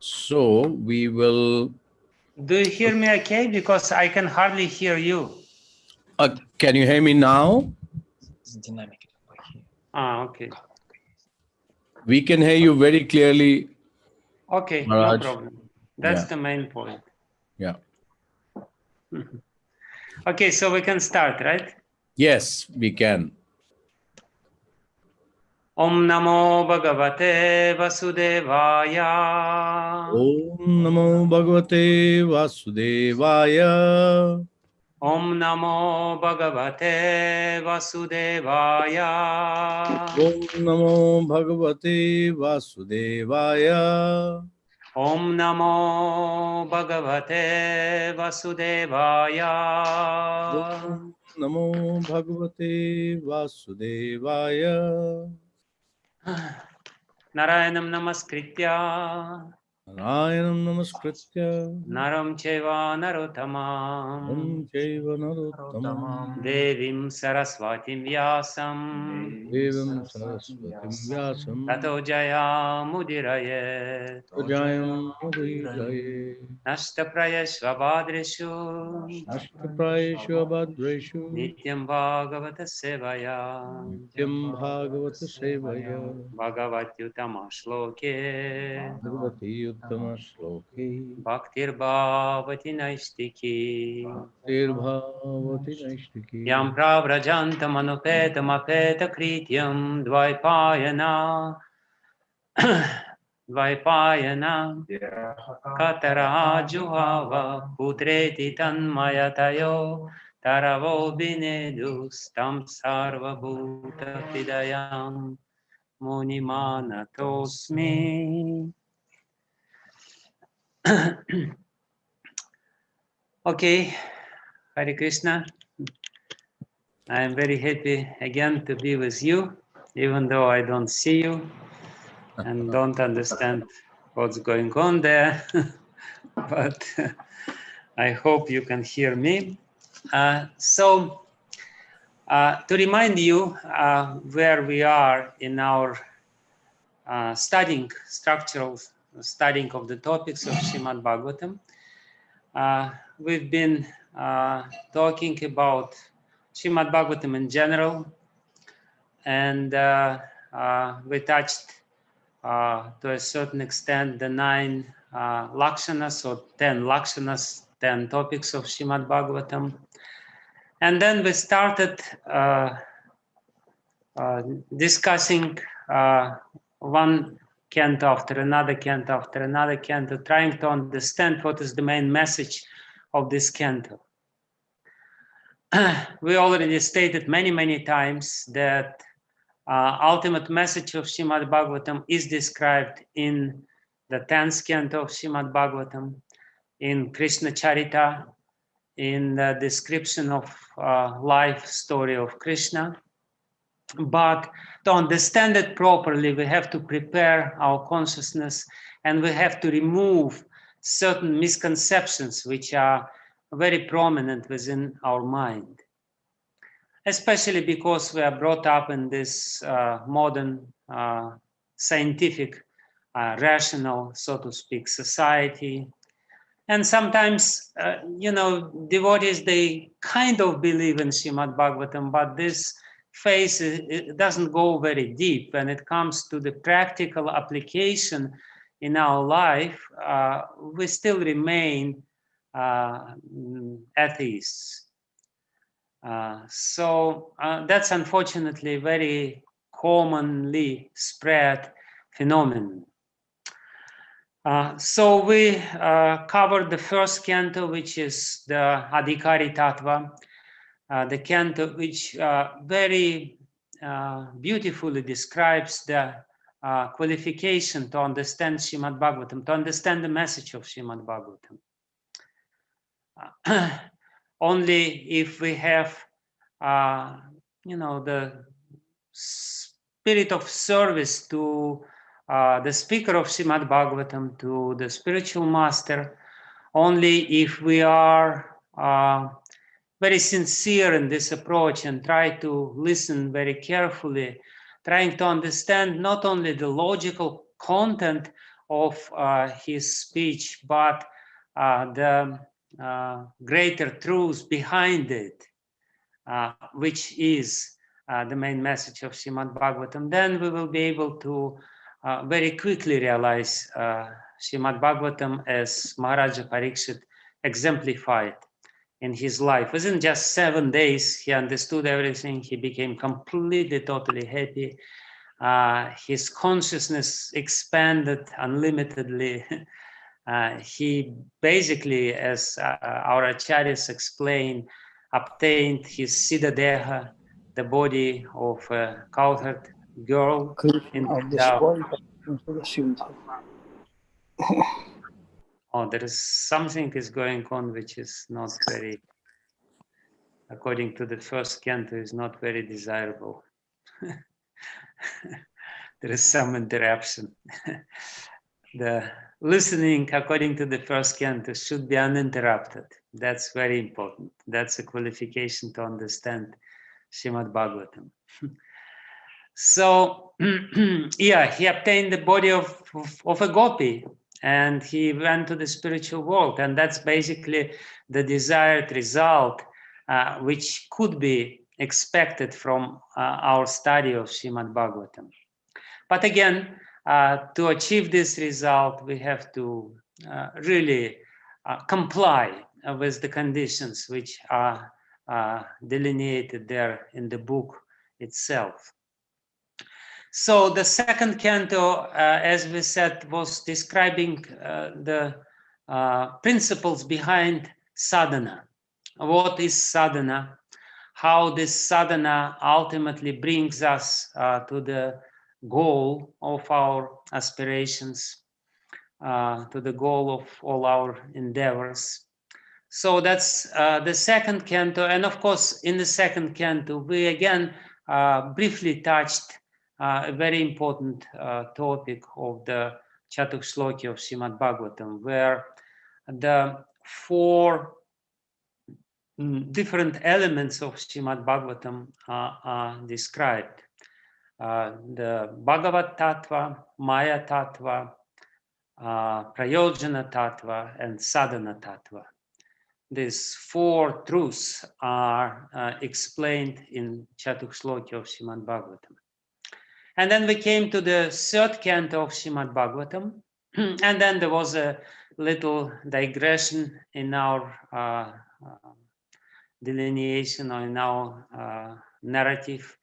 So we will. Do you hear me okay? Because I can hardly hear you. Can you hear me now? Ah, okay. We can hear you very clearly. Okay, Maharaj. no problem. That's Yeah. the main point. Yeah. Okay, so we can start, right? Yes, we can. Om Namo Bhagavate Vasudevaya. Om Namo Bhagavate Vasudevaya. Om Namo Bhagavate Vasudevaya. Om Namo Bhagavate Vasudevaya. Om Namo Bhagavate Vasudevaya. Om Namo Bhagavate Vasudevaya. Narayanam Namaskritya. Narayanam Namaskritya. Naram Cheva Narottamam. Nam Chaiva Narottamam. Devim Saraswatim Vyasam. Devam Saraswatim Vyasam. Tato Jaya Mudiraye. Jayam Mudiraye. Nashtaprayashvabhadreshu. Ashtaprayeshu Abhadreshu. Nityam Bhagavata Sevaya. Nityam Bhagavata Sevaya. Bhagavatyutama Shloke. Bhagavati Uttama Shloke. Bhaktir Bhavati Naistiki. Bhagavati Naishtiki. Yam Pravrajantam Anupetam Apeta Krityam Dvaipayana. Dvaipayana. Katara Juhava Putreti Tanmayatayo. Taravo Binedus Tam Sarva Bhuta Hidayam Munimanatosmi. Okay, Hare Krishna. I am very happy again to be with you, even though I don't see you and don't understand what's going on there. But I hope you can hear me. So to remind you where we are in our studying of the topics of Srimad Bhagavatam, we've been talking about Srimad Bhagavatam in general, and we touched to a certain extent the 9 lakshanas, or 10 lakshanas, 10 topics of Srimad Bhagavatam. And then we started discussing one canto after another canto after another canto, trying to understand what is the main message of this canto. We already stated many times that ultimate message of Srimad Bhagavatam is described in the 10th canto of Srimad Bhagavatam, in Krishna Charita, in the description of life story of Krishna. But to understand it properly, we have to prepare our consciousness, and we have to remove certain misconceptions which are very prominent within our mind, especially because we are brought up in this modern scientific, rational, so to speak, society. And sometimes, devotees, they kind of believe in Srimad Bhagavatam, but this phase, it doesn't go very deep. When it comes to the practical application in our life, we still remain atheists. So that's unfortunately a very commonly spread phenomenon. So we covered the first canto, which is the Adhikari Tattva, the canto which very beautifully describes the qualification to understand Srimad Bhagavatam, to understand the message of Srimad Bhagavatam. Only if we have, the spirit of service to the speaker of Srimad Bhagavatam, to the spiritual master, only if we are very sincere in this approach and try to listen very carefully, trying to understand not only the logical content of his speech, but the greater truth behind it, which is the main message of Srimad Bhagavatam, then we will be able to very quickly realize Srimad Bhagavatam as Maharaja Parikshit exemplified in his life. Within just 7 days, he understood everything. He became completely, totally happy. His consciousness expanded unlimitedly. He basically, as our acharyas explain, obtained his Siddha Deha, the body of a cowherd girl. Oh, there is something is going on which is not very, according to the first canto, is not very desirable. There is some interruption. The listening, according to the first canto, should be uninterrupted. That's very important. That's a qualification to understand Srimad Bhagavatam. So, yeah, he obtained the body of a gopi, and he went to the spiritual world, and that's basically the desired result, which could be expected from our study of Srimad Bhagavatam. But again, to achieve this result, we have to really comply with the conditions which are delineated there in the book itself. So the second canto, as we said, was describing the principles behind sadhana. What is sadhana? How this sadhana ultimately brings us to the goal of our aspirations, to the goal of all our endeavors. So that's the second canto. And of course, in the second canto, we again briefly touched a very important topic of the Chatuk Shloki of Srimad Bhagavatam, where the 4 different elements of Srimad Bhagavatam are described. The Bhagavat Tattva, Maya Tattva, Prayojana Tattva, and Sadhana Tattva. These 4 truths are explained in Chatuk Shloki of Srimad Bhagavatam. And then we came to the third canto of Srimad Bhagavatam, and then there was a little digression in our delineation or in our narrative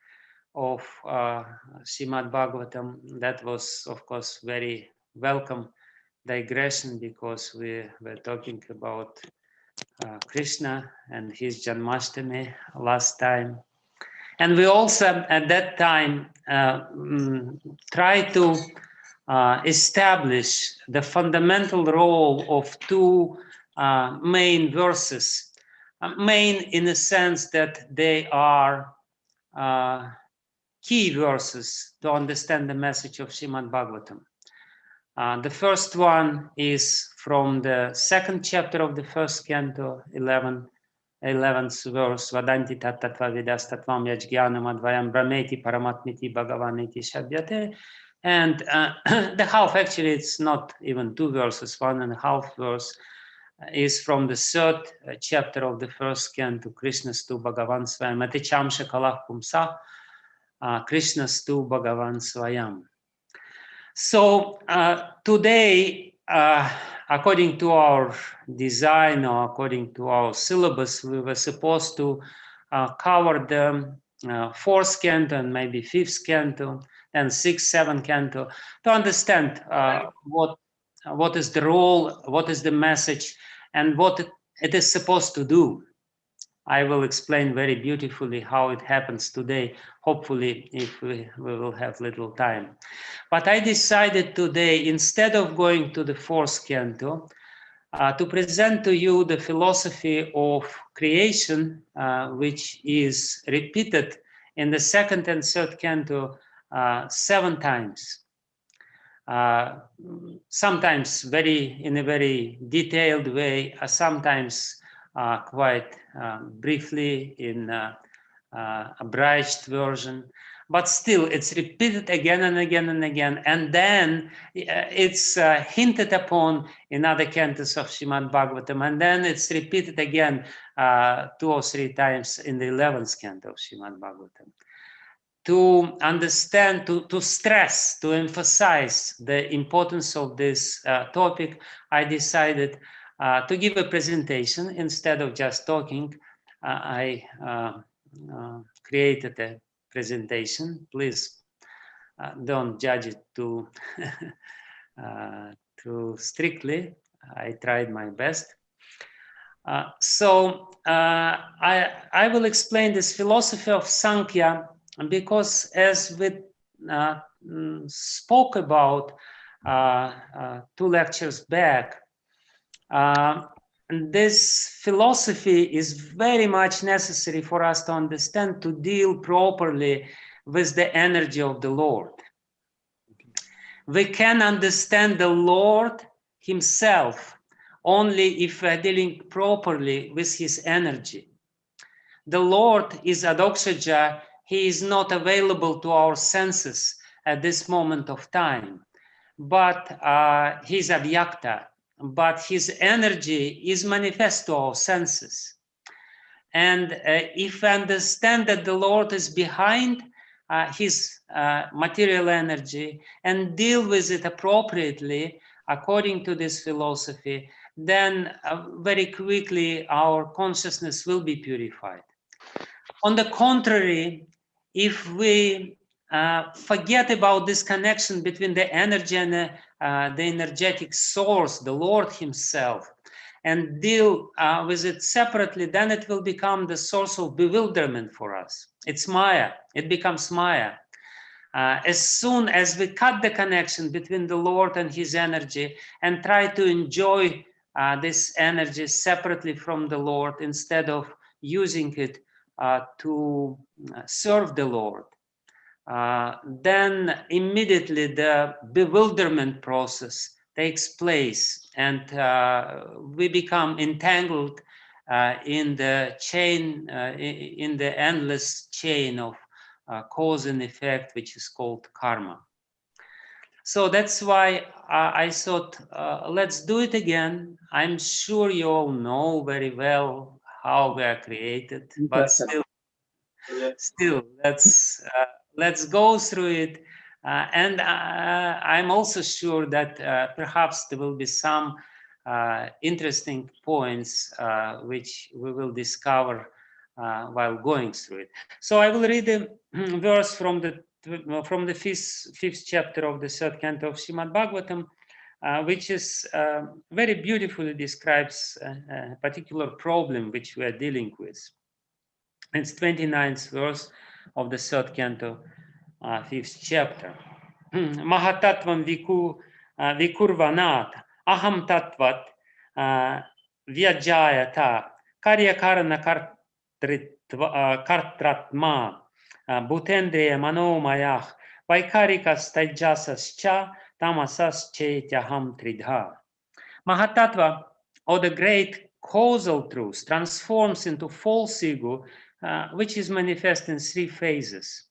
of Srimad Bhagavatam. That was, of course, very welcome digression, because we were talking about Krishna and his Janmashtami last time. And we also at that time tried to establish the fundamental role of 2 main verses. Main in the sense that they are key verses to understand the message of Srimad Bhagavatam. The first one is from the 2nd chapter of the first canto, 11th verse, Vadanti tattva vidas tattvam yajnanam advayam brahmeti paramatmiti bhagavaniti shabhyate. And the half, actually, it's not even 2 verses, 1.5 verse, is from the 3rd chapter of the first canto, Krishnastu Bhagavan Swayam, Aticham Shakalach Pumsa, Krishnastu Bhagavan Swayam. So today, according to our design or according to our syllabus, we were supposed to cover the 4th canto and maybe 5th canto, and 6th, 7th canto, to understand what is the role, what is the message, and what it is supposed to do. I will explain very beautifully how it happens today, hopefully, if we will have little time. But I decided today, instead of going to the 4th canto, to present to you the philosophy of creation, which is repeated in the 2nd and 3rd canto 7 times. Sometimes in a very detailed way, sometimes quite briefly in abridged version. but still it's repeated again and again and again, and then it's hinted upon in other cantos of Srimad Bhagavatam, and then it's repeated again 2 or 3 times in the 11th canto of Srimad Bhagavatam. To understand, to stress, to emphasize the importance of this topic, I decided to give a presentation instead of just talking. I created a presentation. Please don't judge it too strictly. I tried my best. So I will explain this philosophy of Sankhya, because as we spoke about 2 lectures back, this philosophy is very much necessary for us to understand, to deal properly with the energy of the Lord. We can understand the Lord himself only if we are dealing properly with his energy. The Lord is Adoksaja. He is not available to our senses at this moment of time, but he's Avyakta, but his energy is manifest to our senses. And if we understand that the Lord is behind his material energy and deal with it appropriately according to this philosophy, then very quickly our consciousness will be purified. On the contrary, if we forget about this connection between the energy and the energetic source, the Lord himself, and deal with it separately, then it will become the source of bewilderment for us. It's Maya. It becomes Maya. As soon as we cut the connection between the Lord and his energy and try to enjoy this energy separately from the Lord instead of using it to serve the Lord, then immediately the bewilderment process takes place, and we become entangled in the chain, in the endless chain of cause and effect, which is called karma. So that's why I thought, let's do it again. I'm sure you all know very well how we are created, but still, let's go through it. And I'm also sure that perhaps there will be some interesting points which we will discover while going through it. So I will read a verse from the fifth chapter of the 3rd canto of Srimad Bhagavatam, which is very beautifully describes a particular problem which we are dealing with. It's 29th verse of the 3rd canto, 5th chapter. Mahatatvam vikurvanat aham tatvat vyajayata karyakarana kartratma bhutendriya manomayah vaikarikas tajasascha tamasas chetyaham tridha. Mahatattva, or the great causal truth, transforms into false ego, which is manifest in 3 phases: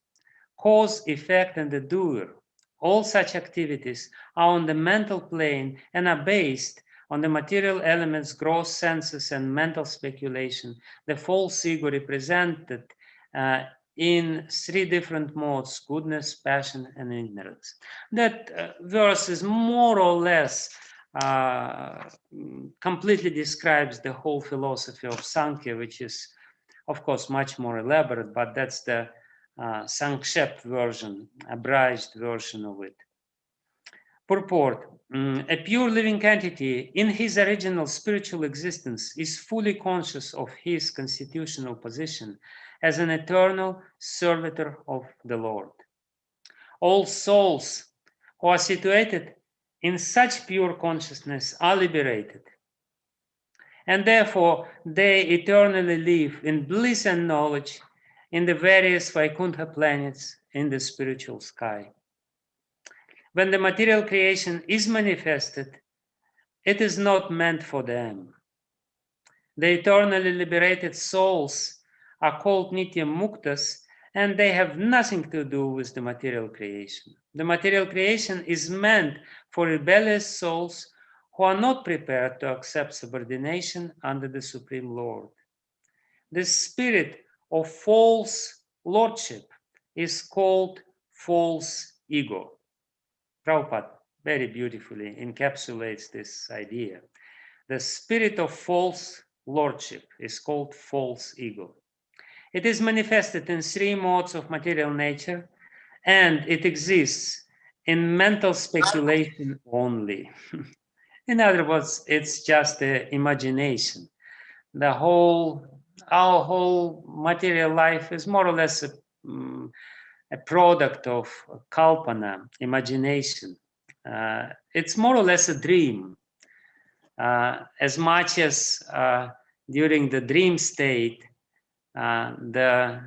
cause, effect, and the doer. All such activities are on the mental plane and are based on the material elements, gross senses, and mental speculation. The false ego represented in 3 different modes: goodness, passion, and ignorance. That verse is more or less completely describes the whole philosophy of Sankhya, which is, of course, much more elaborate, but that's the Sankshept version, abridged version of it. Purport: a pure living entity in his original spiritual existence is fully conscious of his constitutional position as an eternal servitor of the Lord. All souls who are situated in such pure consciousness are liberated, and therefore they eternally live in bliss and knowledge in the various Vaikuntha planets in the spiritual sky. When the material creation is manifested, it is not meant for them. The eternally liberated souls are called Nitya Muktas, and they have nothing to do with the material creation. The material creation is meant for rebellious souls who are not prepared to accept subordination under the Supreme Lord. This spirit of false lordship is called false ego. Prabhupada very beautifully encapsulates this idea. The spirit of false lordship is called false ego. It is manifested in three modes of material nature, and it exists in mental speculation only. In other words, it's just the imagination. Our whole material life is more or less a product of kalpana, imagination. It's more or less a dream. As much as during the dream state, the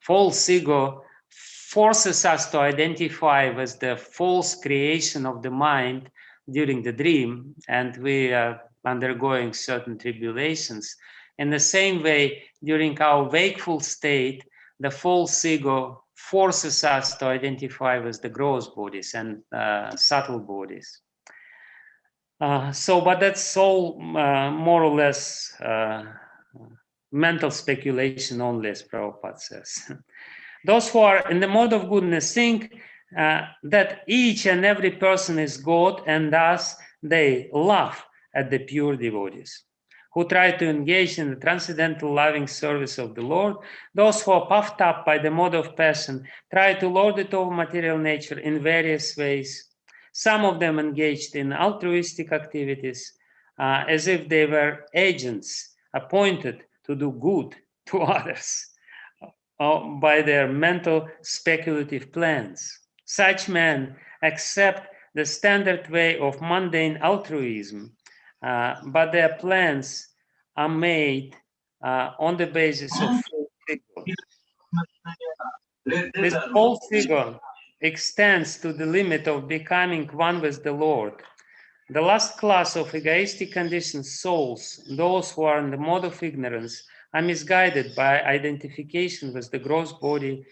false ego forces us to identify with the false creation of the mind during the dream, and we are undergoing certain tribulations. In the same way, during our wakeful state, the false ego forces us to identify with the gross bodies and subtle bodies. But that's all more or less mental speculation only, as Prabhupada says. Those who are in the mode of goodness think that each and every person is God, and thus they laugh at the pure devotees who try to engage in the transcendental loving service of the Lord. Those who are puffed up by the mode of passion try to lord it over material nature in various ways. Some of them engaged in altruistic activities as if they were agents appointed to do good to others by their mental speculative plans. Such men accept the standard way of mundane altruism, but their plans are made on the basis of false ego. This false ego extends to the limit of becoming one with the Lord. The last class of egoistic conditioned souls, those who are in the mode of ignorance, are misguided by identification with the gross body,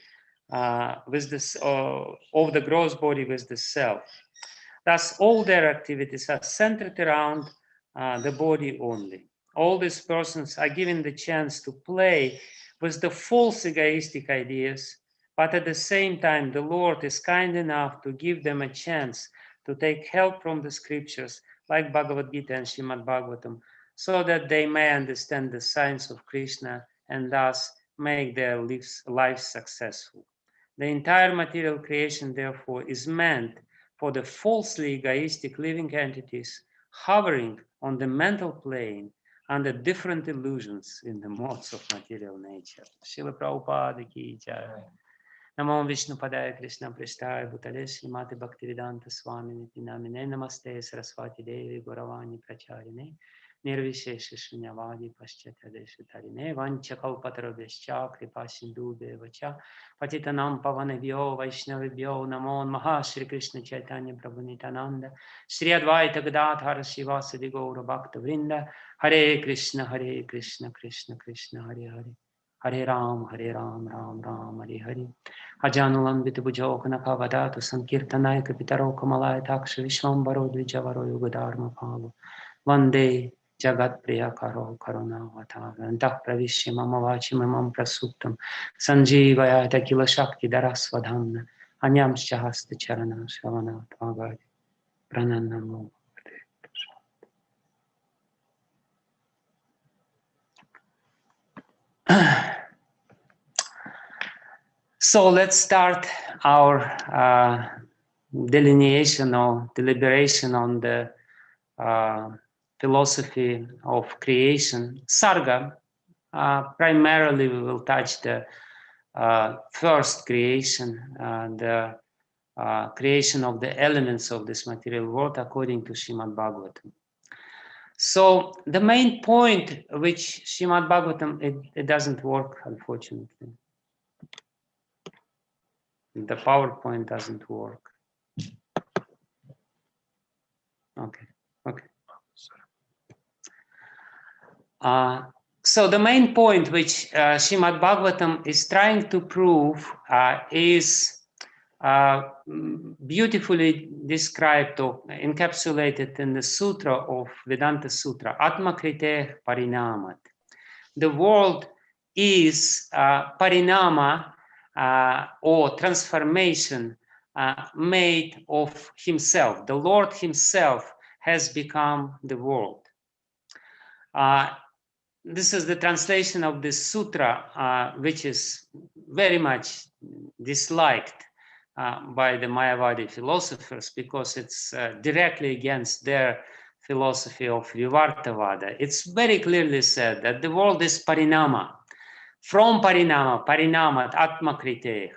of the gross body with the self. Thus, all their activities are centered around the body only. All these persons are given the chance to play with the false egoistic ideas, but at the same time, the Lord is kind enough to give them a chance to take help from the scriptures like Bhagavad Gita and Srimad Bhagavatam, so that they may understand the science of Krishna and thus make their lives successful. The entire material creation, therefore, is meant for the falsely egoistic living entities hovering on the mental plane under different illusions in the modes of material nature. Srila Prabhupada ki jai. Namo Vishnu Padaya Krishna Prishthaya Bhutale Srimati Bhaktivedanta Swami Niti Namine Namaste Saraswati Devi Gauravani Pracharine Nirvishesha Shunyavadi Paschatya Deshutarine Vanchakalpatarabhescha Kripa Sindhu Devacha Patitanam Pavanebhyo Vaishnavibhyo Namo Namaha Shri Krishna Chaitanya Prabhu Nityananda Shri Advaita Gadadhara Shivasadi Gaura Bhakta Vrinda Hare Krishna Krishna Krishna Hare Hare Hare Ram, Ram Ram, Hare Hare. Ajanulambita Bujokana Kavadatu Sankirtanaya Kapitaro Kamalaya Taksha Vishwambaro Dvijavaro Yugadharma Palo Vande Jagat Priya Karo Karuna Vatara Antah Pravishya Mamavachi Mamam Prasuptam Sanjeevaya Takila Shakti Darasvadhamna Anyam Shahasta Charana Shavana Tvagadi Prananamo. So let's start our delineation or deliberation on the philosophy of creation. Sarga, primarily we will touch the first creation, the creation of the elements of this material world according to Srimad Bhagavatam. So the main point which Srimad Bhagavatam, it doesn't work, unfortunately. The PowerPoint doesn't work. Okay. So the main point which Srimad Bhagavatam is trying to prove is beautifully described or encapsulated in the sutra of Vedanta Sutra, Atma Krite Parinamat. The world is parinama or transformation made of himself. The Lord himself has become the world. This is the translation of this sutra, which is very much disliked by the Mayavadi philosophers because it's directly against their philosophy of Vivartavada. It's very clearly said that the world is parinama. From parinama, parinamat, atma krite.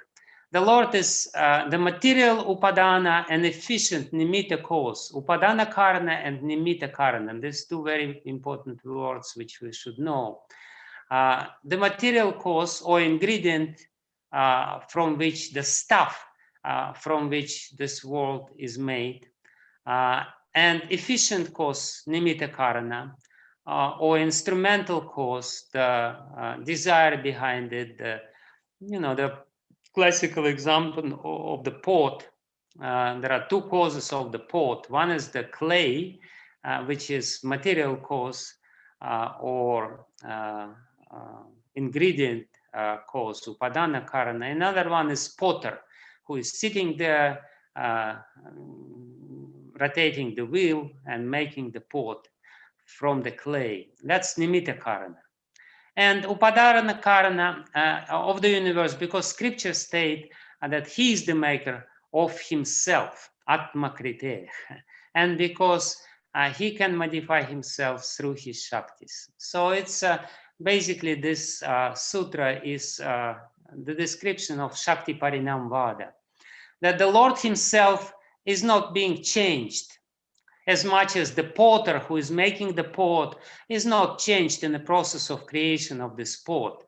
The Lord is the material upadana and efficient nimitta cause. Upadana karana and nimitta karana. These two very important words which we should know. The material cause or ingredient from which the stuff from which this world is made, and efficient cause, nimitta karana, or instrumental cause, the desire behind it, the classical example of the pot. There are two causes of the pot. One is the clay, which is material cause or ingredient cause, upadana karana. Another one is potter, who is sitting there rotating the wheel and making the pot from the clay. That's nimitta karana. And upadana karana of the universe, because scriptures state that he is the maker of himself, atma krite, and because he can modify himself through his shaktis. So it's basically this sutra is the description of Shakti Parinam Vada, that the Lord himself is not being changed, as much as the potter who is making the pot is not changed in the process of creation of this pot.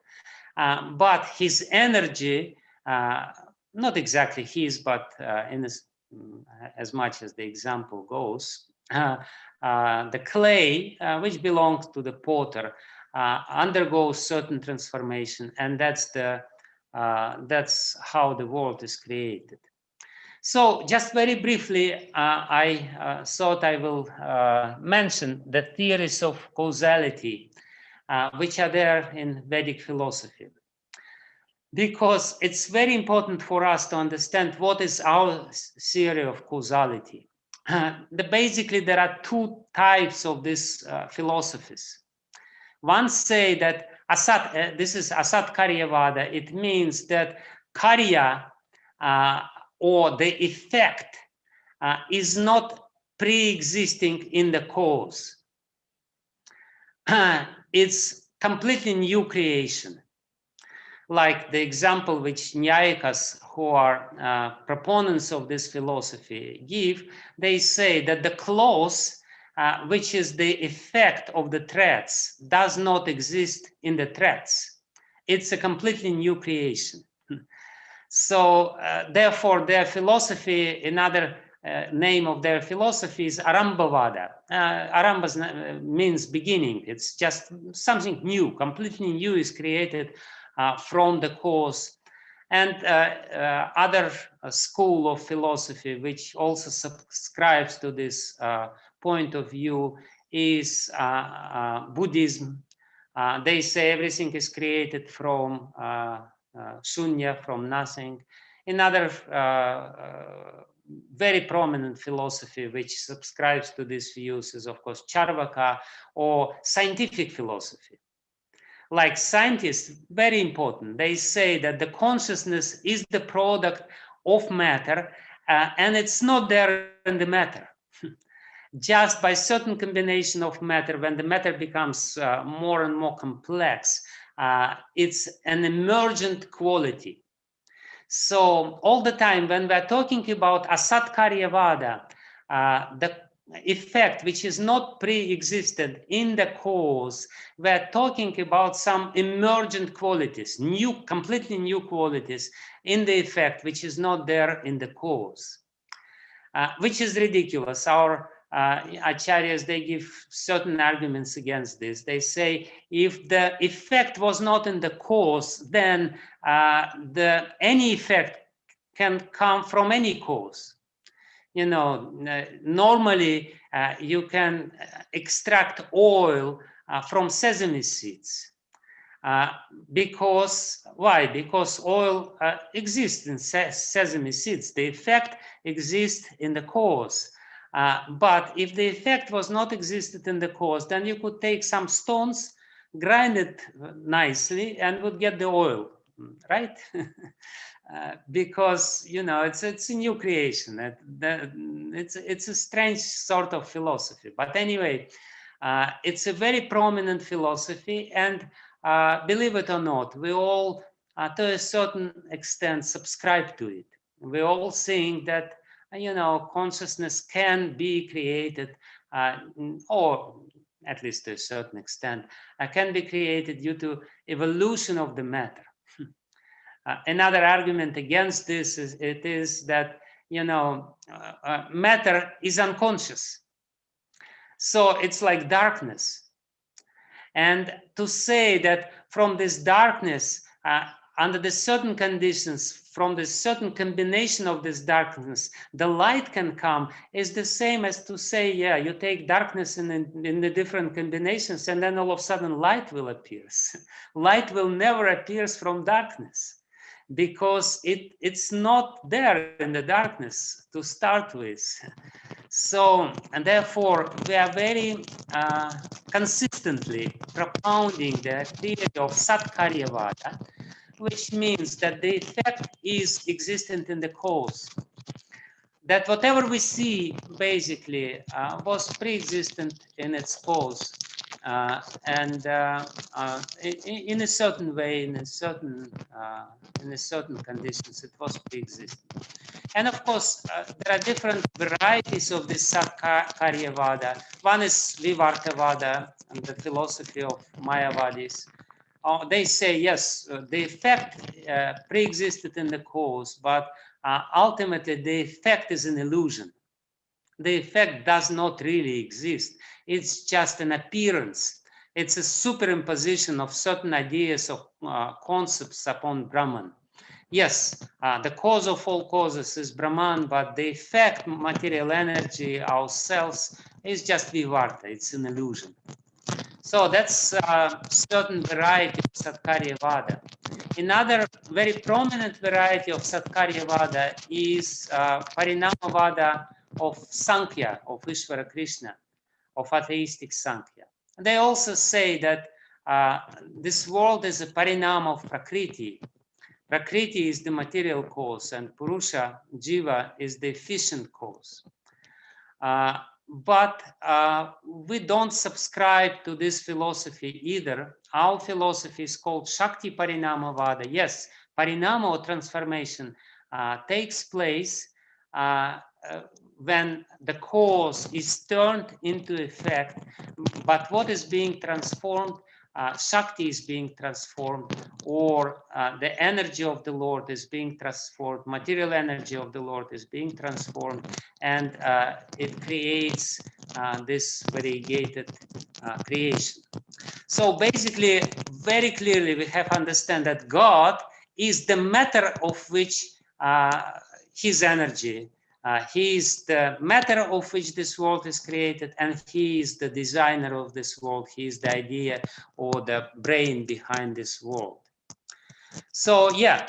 But his energy, not exactly his, but in this, as much as the example goes, the clay, which belongs to the potter, undergoes certain transformation, and that's how the world is created. So just very briefly, I thought I will mention the theories of causality, which are there in Vedic philosophy, because it's very important for us to understand what is our theory of causality. Basically, there are two types of these philosophies. One say that asat, this is asat karyavada. It means that karya or the effect is not pre-existing in the cause. It's completely new creation. Like the example which Nyayikas, who are proponents of this philosophy, give, they say that the cloth, which is the effect of the threads, does not exist in the threads. It's a completely new creation. So therefore, their philosophy, another name of their philosophy is Arambhavada. Arambha means beginning. It's just something new, completely new is created from the cause. And other school of philosophy, which also subscribes to this point of view, is Buddhism. They say everything is created from shunya, from nothing. Another very prominent philosophy which subscribes to these views is, of course, Charvaka, or scientific philosophy. Like scientists, very important, they say that the consciousness is the product of matter, and it's not there in the matter. Just by certain combination of matter, when the matter becomes more and more complex, it's an emergent quality. So all the time when we're talking about asat karyavada, the effect which is not pre-existed in the cause, we're talking about some emergent qualities, new, completely new qualities in the effect which is not there in the cause, which is ridiculous. Our acharyas, they give certain arguments against this. They say if the effect was not in the cause, then any effect can come from any cause. You know, normally you can extract oil from sesame seeds. Why? Because oil exists in sesame seeds. The effect exists in the cause. But if the effect was not existed in the cause, then you could take some stones, grind it nicely, and would get the oil, right? Because, you know, it's a new creation. It's a strange sort of philosophy. But anyway, it's a very prominent philosophy, and believe it or not, we all, to a certain extent, subscribe to it. We all think that, you know, consciousness can be created, or at least to a certain extent, can be created due to evolution of the matter. Another argument against this is that, you know, matter is unconscious. So it's like darkness. And to say that from this darkness, under the certain conditions, from the certain combination of this darkness, the light can come, is the same as to say, yeah, you take darkness in the different combinations, and then all of a sudden light will appear. Light will never appear from darkness, because it's not there in the darkness to start with. So, and therefore, we are very consistently propounding the theory of Satkaryavada, which means that the effect is existent in the cause. That whatever we see, basically, was pre-existent in its cause. And in a certain way, in a certain conditions, it was pre-existing. And of course, there are different varieties of this Satkaryavada. One is Vivartavada, and the philosophy of Mayavadis. They say, yes, the effect pre-existed in the cause, but ultimately the effect is an illusion. The effect does not really exist. It's just an appearance. It's a superimposition of certain ideas of concepts upon Brahman. Yes, the cause of all causes is Brahman, but the effect, material energy, ourselves, is just Vivarta. It's an illusion. So that's a certain variety of Satkaryavada. Another very prominent variety of Satkaryavada is Parinamavada of Sankhya, of Ishvara Krishna, of atheistic Sankhya. They also say that this world is a parinama of Prakriti. Prakriti is the material cause, and Purusha, Jiva, is the efficient cause. But we don't subscribe to this philosophy either. Our philosophy is called Shakti Parinamavada. Yes, parinama or transformation takes place when the cause is turned into effect, but what is being transformed, Shakti is being transformed, or the energy of the Lord is being transformed, material energy of the Lord is being transformed, and it creates this variegated creation. So basically, very clearly, we have to understand that God is the matter of which his energy, he is the matter of which this world is created, and he is the designer of this world. He is the idea or the brain behind this world. So yeah,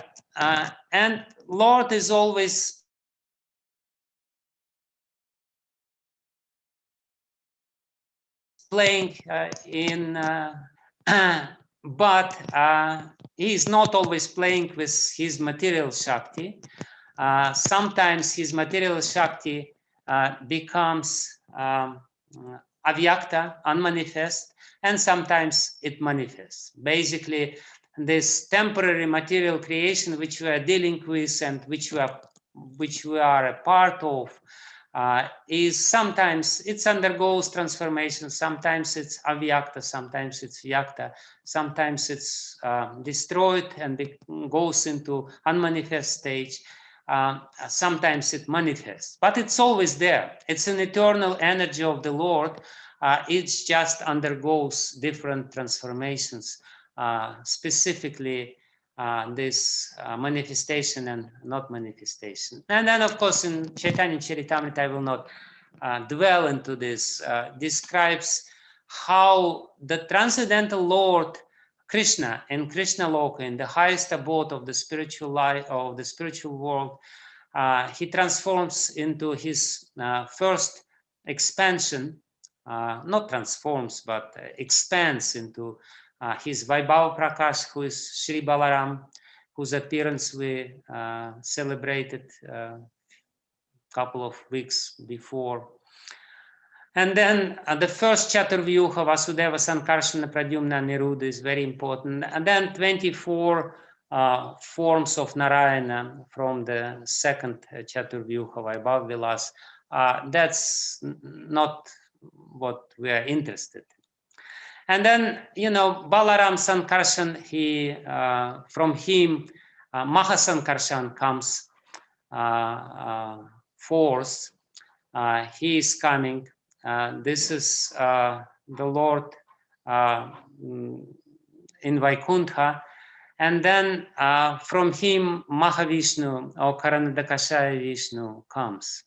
and Lord is always playing but he is not always playing with his material Shakti. Sometimes his material Shakti becomes avyakta, unmanifest, and sometimes it manifests. Basically, this temporary material creation which we are dealing with and which we are a part of is sometimes it undergoes transformation. Sometimes it's avyakta, sometimes it's vyakta, sometimes it's destroyed and it goes into unmanifest stage. sometimes it manifests, but it's always there. It's an eternal energy of the Lord. It just undergoes different transformations, specifically this manifestation and not manifestation. And then, of course, in Chaitanya Charitamrita, I will not dwell into this, describes how the transcendental Lord Krishna in Krishna Loka, in the highest abode of the spiritual life, of the spiritual world, he transforms into his first expansion, not transforms, but expands into his Vaibhava Prakash, who is Sri Balaram, whose appearance we celebrated a couple of weeks before. And then the first Chaturvyuha, Vasudeva, Sankarshana, Pradyumna, Niruddha is very important. And then 24 forms of Narayana from the second Chaturvyuha, Vaibhav Vilas. That's not what we are interested in. And then, Balaram Sankarshan, from him, Mahasankarshan comes forth. He is coming. This is the Lord in Vaikuntha. And then from him, Mahavishnu or Karanadakashaya Vishnu comes.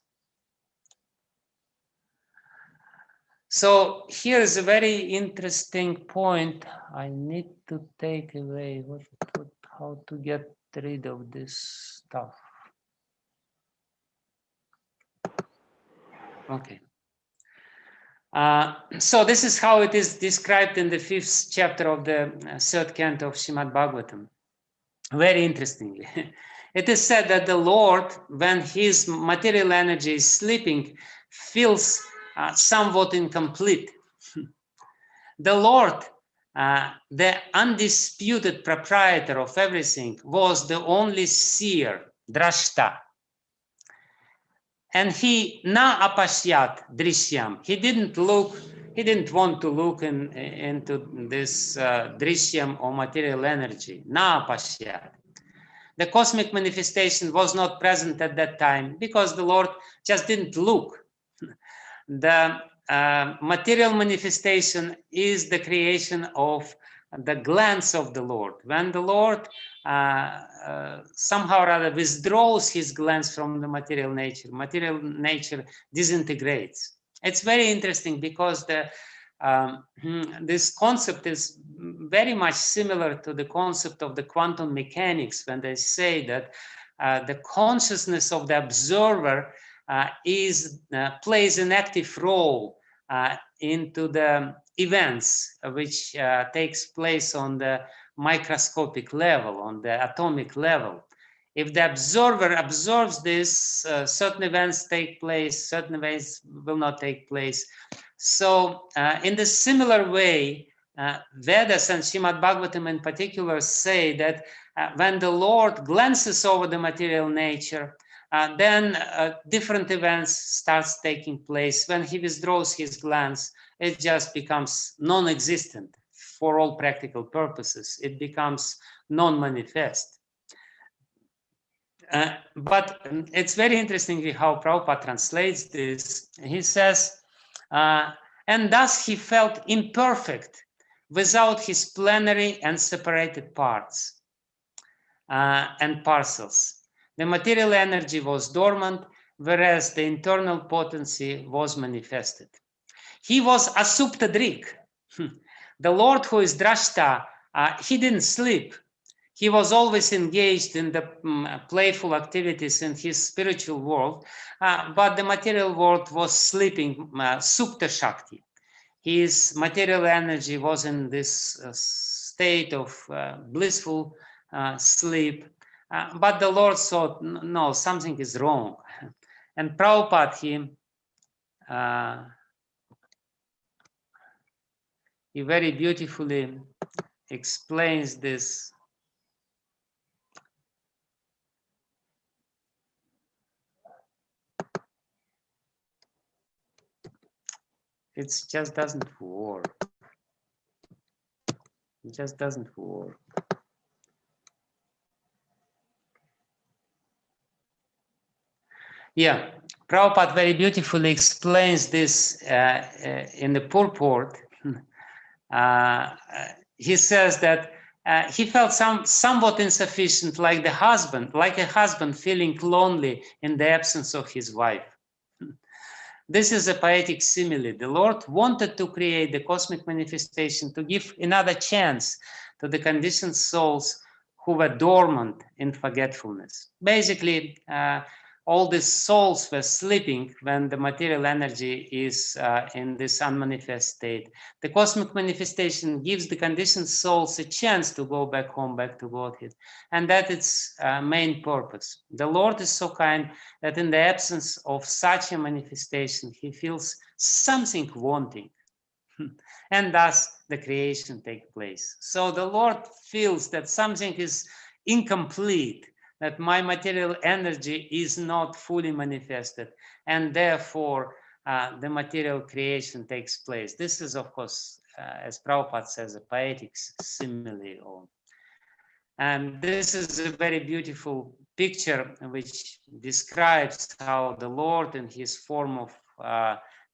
So here is a very interesting point. I need to take away how to get rid of this stuff. Okay. So this is how it is described in the 5th chapter of the 3rd canto of Srimad Bhagavatam. Very interestingly, it is said that the Lord, when his material energy is sleeping, feels somewhat incomplete. The Lord, the undisputed proprietor of everything, was the only seer, drashta. And he na apashyat drishyam. He didn't want to look into this drishyam or material energy. Na apashyat. The cosmic manifestation was not present at that time because the Lord just didn't look. The material manifestation is the creation of the glance of the Lord. When the Lord somehow or other withdraws his glance from the material nature disintegrates. It's very interesting because this concept is very much similar to the concept of the quantum mechanics, when they say that the consciousness of the observer plays an active role into the events which takes place on the microscopic level, on the atomic level. If the observer observes this, certain events take place, certain events will not take place. So in the similar way, Vedas and Srimad Bhagavatam in particular say that when the Lord glances over the material nature, then different events starts taking place. When he withdraws his glance, it just becomes non-existent for all practical purposes. It becomes non-manifest. But it's very interesting how Prabhupada translates this. He says, and thus he felt imperfect without his plenary and separated parts and parcels. The material energy was dormant, whereas the internal potency was manifested. He was asuptadrik. The Lord who is drashta, he didn't sleep. He was always engaged in the playful activities in his spiritual world, but the material world was sleeping, supta shakti. His material energy was in this state of blissful sleep. But the Lord thought, no, something is wrong. And Prabhupada, he very beautifully explains this. It just doesn't work. It just doesn't work. Yeah, Prabhupada very beautifully explains this in the purport. He says that he felt somewhat insufficient, like a husband feeling lonely in the absence of his wife. This is a poetic simile. The Lord wanted to create the cosmic manifestation to give another chance to the conditioned souls who were dormant in forgetfulness. Basically, all these souls were sleeping when the material energy is in this unmanifest state. The cosmic manifestation gives the conditioned souls a chance to go back home, back to Godhead. And that is main purpose. The Lord is so kind that in the absence of such a manifestation, he feels something wanting. And thus the creation takes place. So the Lord feels that something is incomplete, that my material energy is not fully manifested, and therefore the material creation takes place. This is, of course, as Prabhupada says, a poetic simile. And this is a very beautiful picture which describes how the Lord in his form of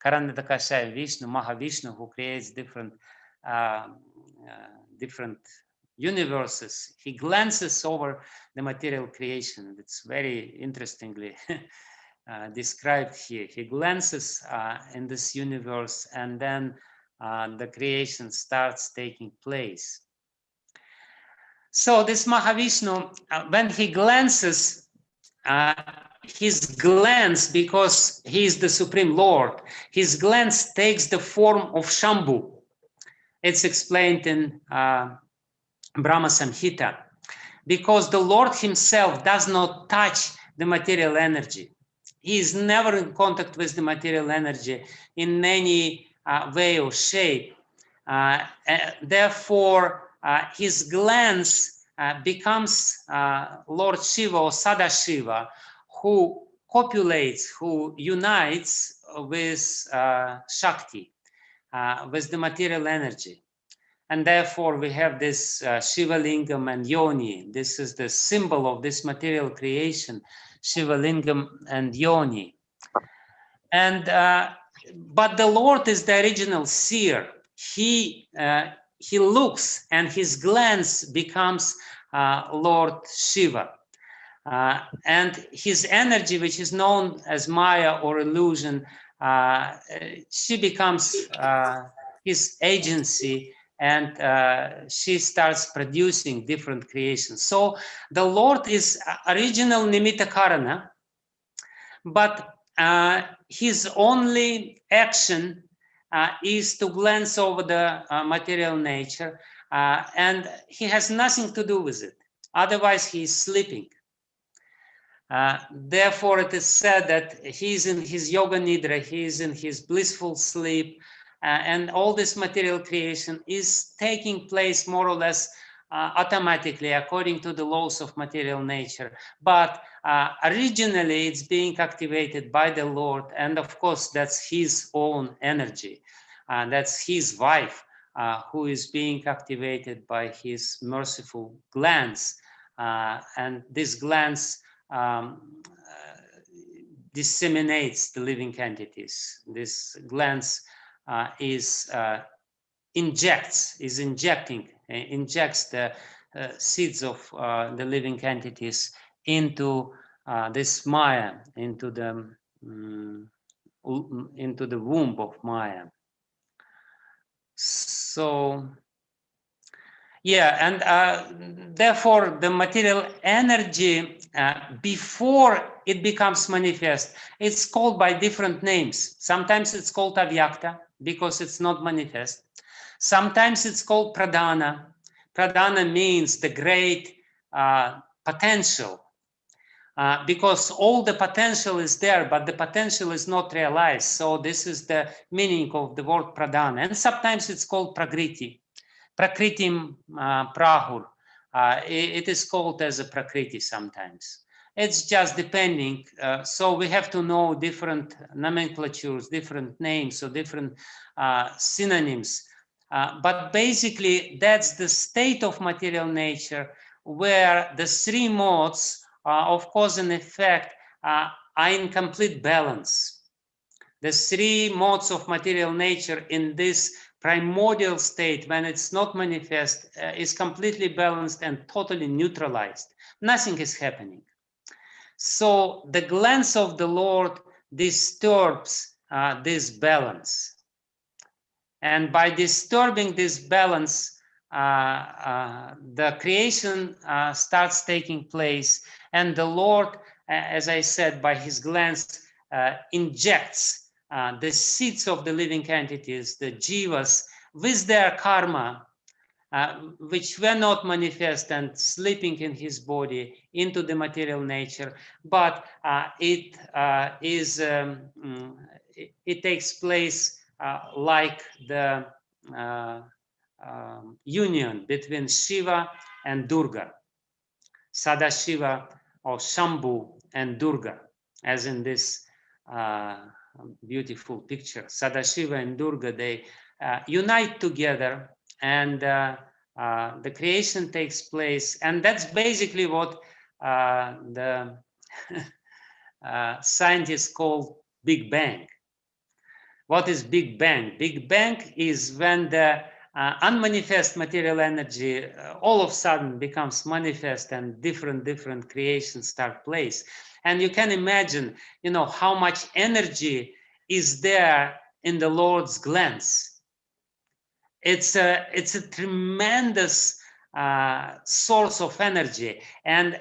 Karanadakashaya Vishnu, Mahavishnu, who creates different universes, he glances over the material creation. It's very interestingly described here. He glances in this universe, and then the creation starts taking place. So this Mahavishnu, when he glances, his glance, because he is the Supreme Lord, his glance takes the form of Shambhu. It's explained in Brahma Samhita, because the Lord himself does not touch the material energy. He is never in contact with the material energy in any way or shape. Therefore, his glance becomes Lord Shiva or Sadashiva, who copulates, who unites with Shakti, with the material energy. And therefore, we have this Shiva Lingam and Yoni. This is the symbol of this material creation, Shiva Lingam and Yoni. And but the Lord is the original seer. He looks, and his glance becomes Lord Shiva. And his energy, which is known as Maya or illusion, she becomes his agency, and she starts producing different creations. So the Lord is original Nimitta Karana, but his only action is to glance over the material nature, and he has nothing to do with it. Otherwise, he is sleeping. Therefore, it is said that he is in his yoga nidra, he is in his blissful sleep, and all this material creation is taking place more or less automatically according to the laws of material nature. But originally, it's being activated by the Lord, and of course, that's his own energy. That's his wife who is being activated by his merciful glance, and this glance disseminates the living entities. This glance injects the seeds of the living entities into this Maya, into the womb of Maya. So, yeah, and therefore the material energy, before it becomes manifest, it's called by different names. Sometimes it's called avyakta because it's not manifest. Sometimes it's called pradhana. Pradhana means the great potential, because all the potential is there, but the potential is not realized. So this is the meaning of the word pradhana. And sometimes it's called prakriti. Prakritim prahur. It is called as a prakriti sometimes. It's just depending. So we have to know different nomenclatures, different names, or different synonyms. But basically, that's the state of material nature where the three modes of cause and effect are in complete balance. The three modes of material nature in this primordial state, when it's not manifest, is completely balanced and totally neutralized. Nothing is happening. So the glance of the Lord disturbs this balance. And by disturbing this balance, the creation starts taking place. And the Lord, as I said, by his glance, injects the seeds of the living entities, the jivas, with their karma, which were not manifest and sleeping in his body, into the material nature, but it takes place like the union between Shiva and Durga, Sadashiva or Shambhu and Durga, as in this beautiful picture. Sadashiva and Durga, they unite together, and the creation takes place. And that's basically what the scientists call Big Bang. What is Big Bang? Big Bang is when the unmanifest material energy all of a sudden becomes manifest, and different creations start place. And you can imagine, how much energy is there in the Lord's glance. It's a tremendous source of energy, and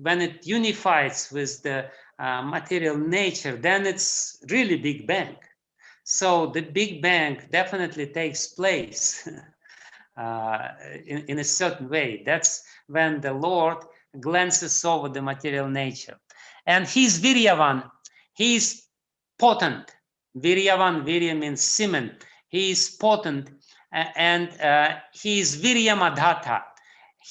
when it unifies with the material nature, then it's really Big Bang. So the Big Bang definitely takes place in a certain way. That's when the Lord glances over the material nature. And he's Viryavan, he's potent. Viryavan, Virya means semen. He is potent, and he is Viryamadhata.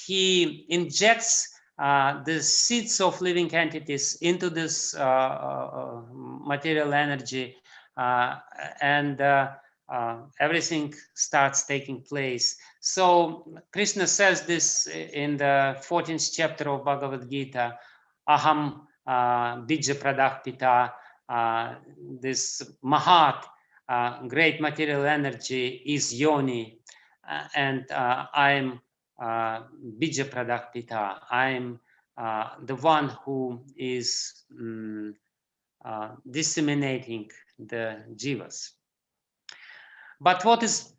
He injects the seeds of living entities into this material energy, and everything starts taking place. So Krishna says this in the 14th chapter of Bhagavad Gita, Aham Bija Pradah Pita. This Mahat, great material energy, is Yoni, and I'm Bija Pradah Pita. I'm the one who is disseminating the jivas. But what is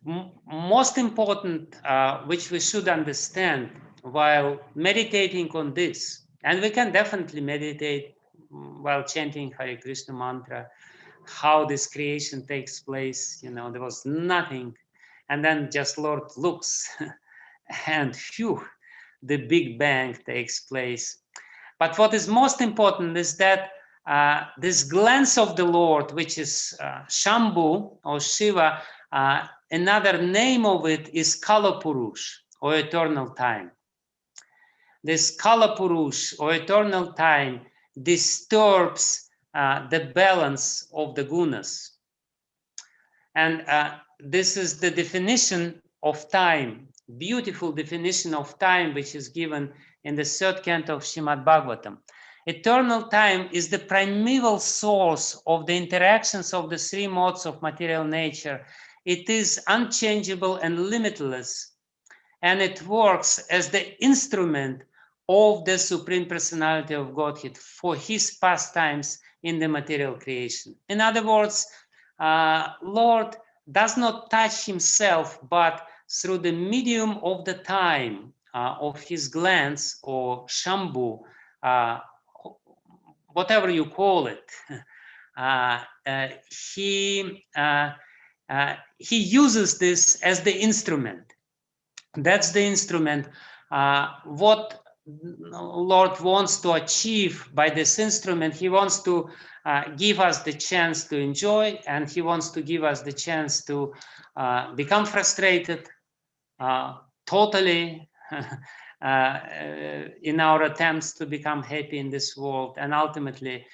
most important, which we should understand while meditating on this, and we can definitely meditate while chanting Hare Krishna mantra, how this creation takes place. There was nothing, and then just Lord looks and phew, the Big Bang takes place. But what is most important is that this glance of the Lord, which is Shambhu or Shiva, another name of it is Kala Purush, or eternal time. This Kala Purush, or eternal time, disturbs the balance of the gunas. And this is the definition of time, beautiful definition of time, which is given in the 3rd canto of Srimad Bhagavatam. Eternal time is the primeval source of the interactions of the three modes of material nature. It is unchangeable and limitless, and it works as the instrument of the Supreme Personality of Godhead for his pastimes in the material creation. In other words, Lord does not touch himself, but through the medium of the time of his glance, or Shambhu, whatever you call it, he uses this as the instrument. That's the instrument. What Lord wants to achieve by this instrument, he wants to give us the chance to enjoy, and he wants to give us the chance to become frustrated totally in our attempts to become happy in this world, and ultimately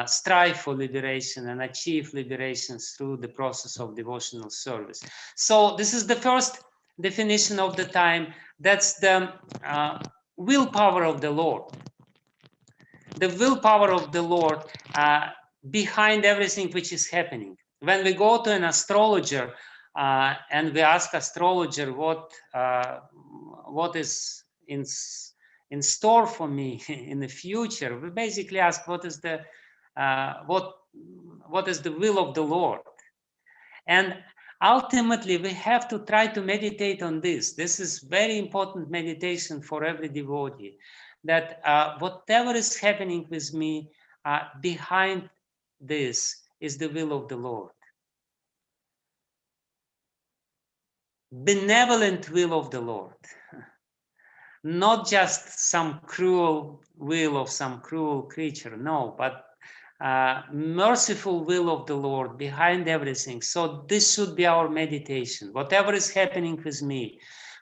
strive for liberation and achieve liberation through the process of devotional service. So this is the first definition of the time. That's the willpower of the Lord. the willpower of the Lord behind everything which is happening. When we go to an astrologer and we ask astrologer what is in store for me in the future, we basically ask what is the will of the Lord. And ultimately, we have to try to meditate on this. This is very important meditation for every devotee, that whatever is happening with me, behind this is the will of the Lord. Benevolent will of the Lord. Not just some cruel will of some cruel creature, no, but merciful will of the Lord behind everything. So this should be our meditation. Whatever is happening with me,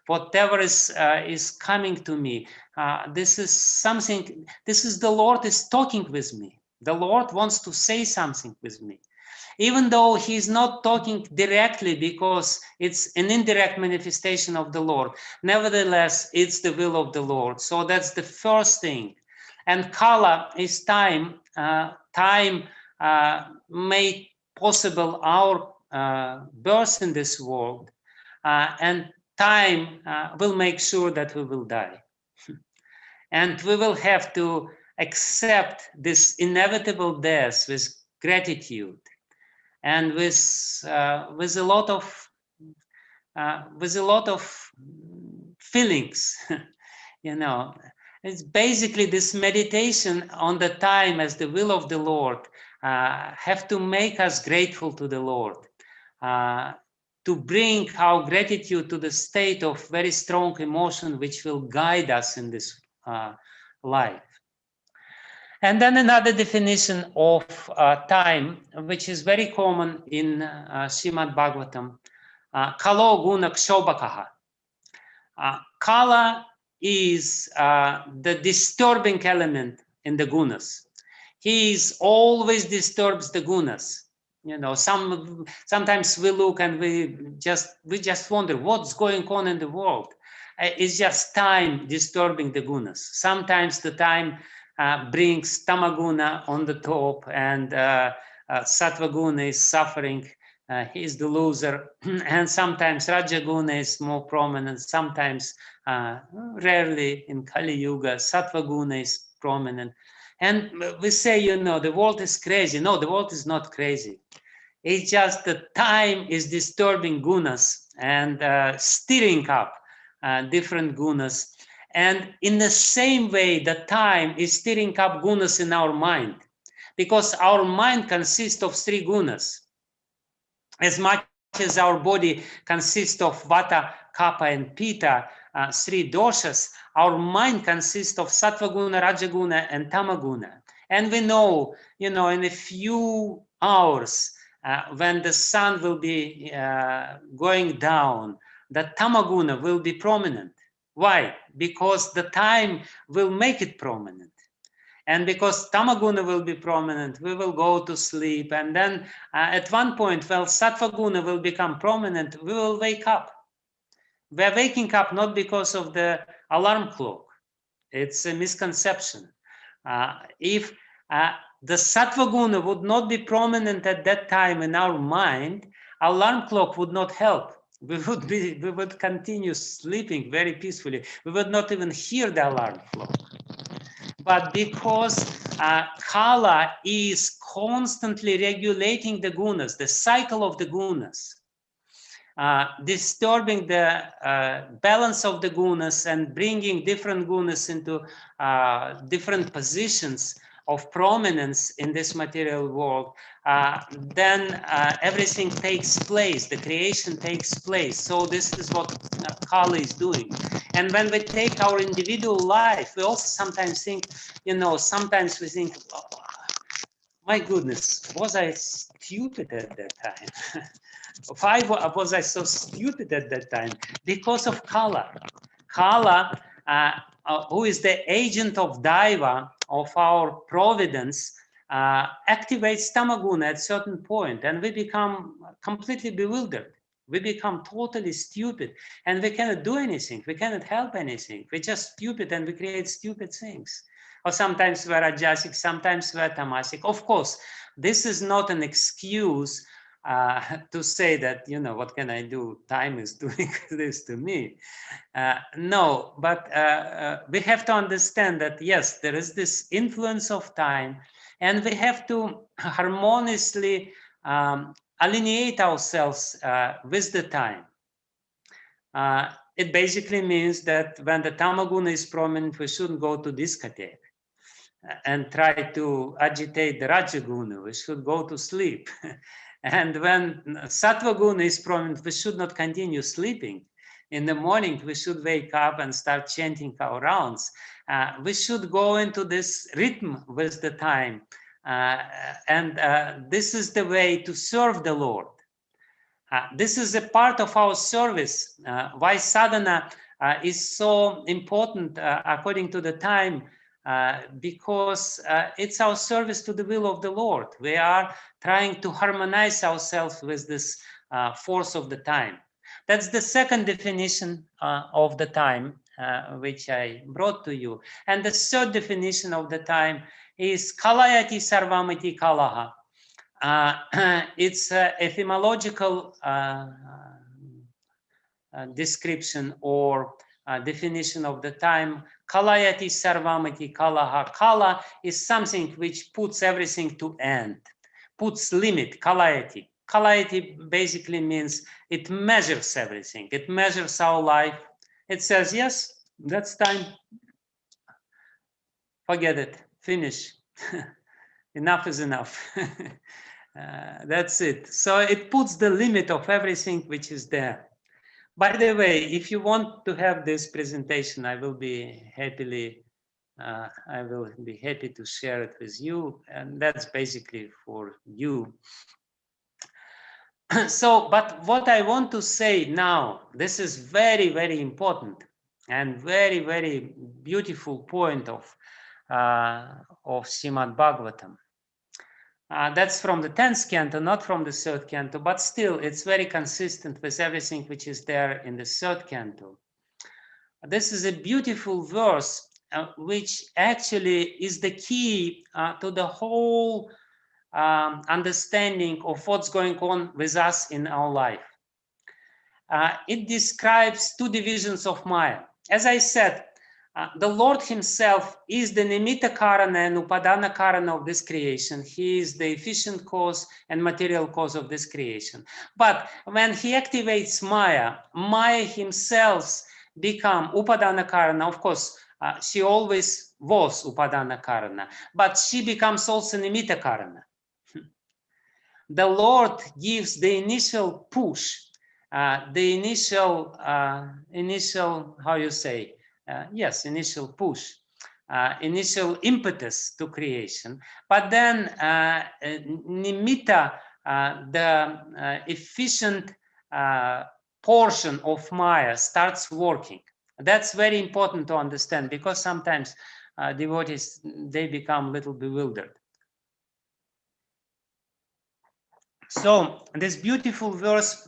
whatever is coming to me, this is something, this is the Lord is talking with me. The Lord wants to say something with me. Even though he's not talking directly because it's an indirect manifestation of the Lord, nevertheless, it's the will of the Lord. So that's the first thing. And Kala is time. Time made possible our birth in this world, and time will make sure that we will die. And we will have to accept this inevitable death with gratitude and with a lot of feelings. You know, it's basically this meditation on the time as the will of the Lord have to make us grateful to the Lord, to bring our gratitude to the state of very strong emotion which will guide us in this life. And then another definition of time, which is very common in Srimad Bhagavatam, kalo guna kshobakaha. Kala is the disturbing element in the gunas. He always disturbs the gunas. You know, sometimes we look and we just wonder what's going on in the world. It's just time disturbing the gunas. Sometimes the time brings tamaguna on the top, and sattvaguna is suffering. He's the loser. And sometimes rajaguna is more prominent. Sometimes, rarely in Kali Yuga, sattvaguna is prominent. And we say, you know, the world is crazy. No, the world is not crazy. It's just the time is disturbing gunas and stirring up different gunas. And in the same way, the time is stirring up gunas in our mind, because our mind consists of three gunas. As much as our body consists of vata, kapha, and pitta, three doshas, our mind consists of sattvaguna, rajaguna, and tamaguna. And we know, you know, in a few hours, when the sun will be going down, the tamaguna will be prominent. Why? Because the time will make it prominent. And because tamaguna will be prominent, we will go to sleep. And then at one point, well, sattvaguna will become prominent, we will wake up. We're waking up not because of the alarm clock. It's a misconception. If the sattvaguna would not be prominent at that time in our mind, alarm clock would not help. We would continue sleeping very peacefully. We would not even hear the alarm clock. But because Kala is constantly regulating the gunas, the cycle of the gunas, disturbing the balance of the gunas and bringing different gunas into different positions of prominence in this material world, then everything takes place, the creation takes place. So this is what Kala is doing. And when we take our individual life, we also sometimes think, you know, sometimes we think, oh, my goodness, was I stupid at that time? Why was I so stupid at that time? Because of Kala. Kala, who is the agent of Daiva, of our providence, activates tamaguna at a certain point, and we become completely bewildered. We become totally stupid, and we cannot do anything. We cannot help anything. We're just stupid, and we create stupid things. or sometimes we're rajasic, sometimes we're tamasic. Of course, this is not an excuse to say that, you know, what can I do? Time is doing this to me. No, but we have to understand that, yes, there is this influence of time, and we have to harmoniously alienate ourselves with the time. It basically means that when the tamaguna is prominent, we shouldn't go to discotheque and try to agitate the rajaguna. We should go to sleep. And when sattva-guna is prominent, we should not continue sleeping. In the morning, we should wake up and start chanting our rounds. We should go into this rhythm with the time. And this is the way to serve the Lord. This is a part of our service. Why sadhana is so important according to the time, because it's our service to the will of the Lord. We are trying to harmonize ourselves with this force of the time. That's the second definition of the time, which I brought to you. And the third definition of the time is kalayati sarvamati kalaha. It's an etymological description or definition of the time. Kalayati sarvamati kalaha. Kala is something which puts everything to end, puts limit. Kalayati. Kalayati basically means it measures everything. It measures our life. It says, yes, that's time. Forget it. Finish. Enough is enough. That's it. So it puts the limit of everything which is there. By the way, if you want to have this presentation, I will be happy to share it with you, and that's basically for you. So, but what I want to say now, this is very, very important and very, very beautiful point of Srimad Bhagavatam. That's from the 10th canto, not from the 3rd canto, but still it's very consistent with everything which is there in the 3rd canto. This is a beautiful verse which actually is the key to the whole understanding of what's going on with us in our life. It describes two divisions of Maya. As I said, the Lord himself is the nimitta karana and upadana karana of this creation. He is the efficient cause and material cause of this creation. But when he activates Maya, Maya himself become upadana karana. Of course, she always was upadana karana, but she becomes also nimitta karana. The Lord gives the initial push, the initial, how you say, yes, initial push, initial impetus to creation. But then nimitta, the efficient portion of Maya starts working. That's very important to understand, because sometimes devotees, they become a little bewildered. So this beautiful verse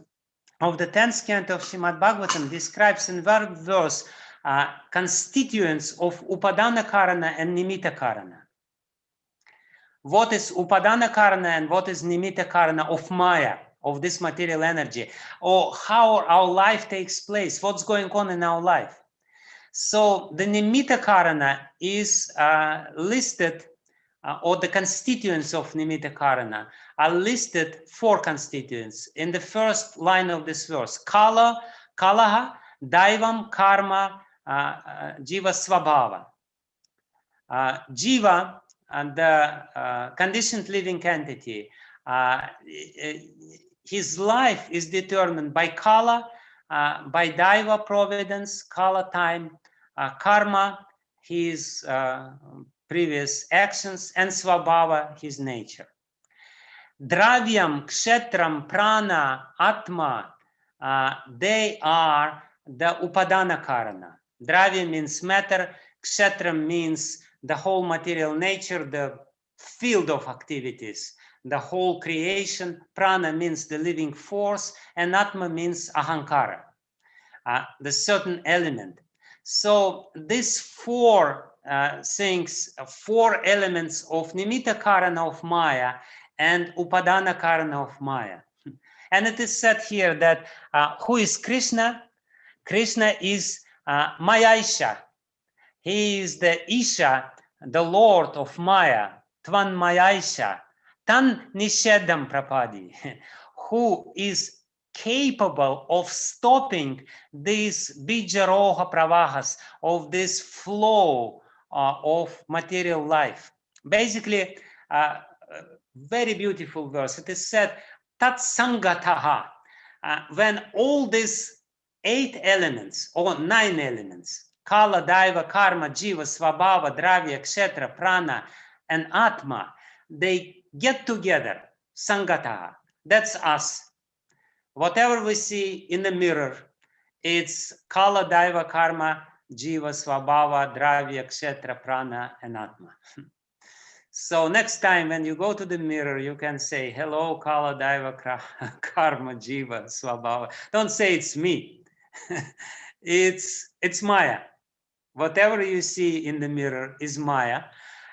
of the 10th canto of Srimad Bhagavatam describes in one verse constituents of upadana karana and nimitta karana. What is upadana karana and what is nimitta karana of Maya, of this material energy, or how our life takes place, what's going on in our life. So the nimitta karana is listed, or the constituents of nimitta karana are listed, 4 constituents in the first line of this verse: kala, kalaha, daivam, karma, jiva, svabhava. Jiva, the conditioned living entity, his life is determined by kala, by daiva, providence, kala, time, karma, his previous actions, and svabhava, his nature. Dravyam, kshetram, prana, atma, they are the upadana karana. Dravya means matter, kshetram means the whole material nature, the field of activities, the whole creation. Prana means the living force, and atma means ahankara, the certain element. So these 4 things, 4 elements of Nimitta Karana of Maya and Upadana Karana of Maya. And it is said here that who is Krishna? Krishna is Mayaisha. He is the Isha, the Lord of Maya, Tvan Mayaisha, Tan Nishedam Prapadi, who is capable of stopping these Bijaroha Pravahas, of this flow of material life. Basically, very beautiful verse. It is said, Tat Sangataha, when all these 8 elements or 9 elements, Kala, Daiva, Karma, Jiva, Svabhava, Dravya, etc., Prana, and Atma, they get together, Sangataha. That's us. Whatever we see in the mirror, it's Kala, Daiva, Karma, Jiva, Svabhava, Dravya, etc., Prana, and Atma. So next time when you go to the mirror, you can say, hello, Kala, Daiva, Karma, Jiva, Svabhava. Don't say it's me. It's Maya. Whatever you see in the mirror is Maya,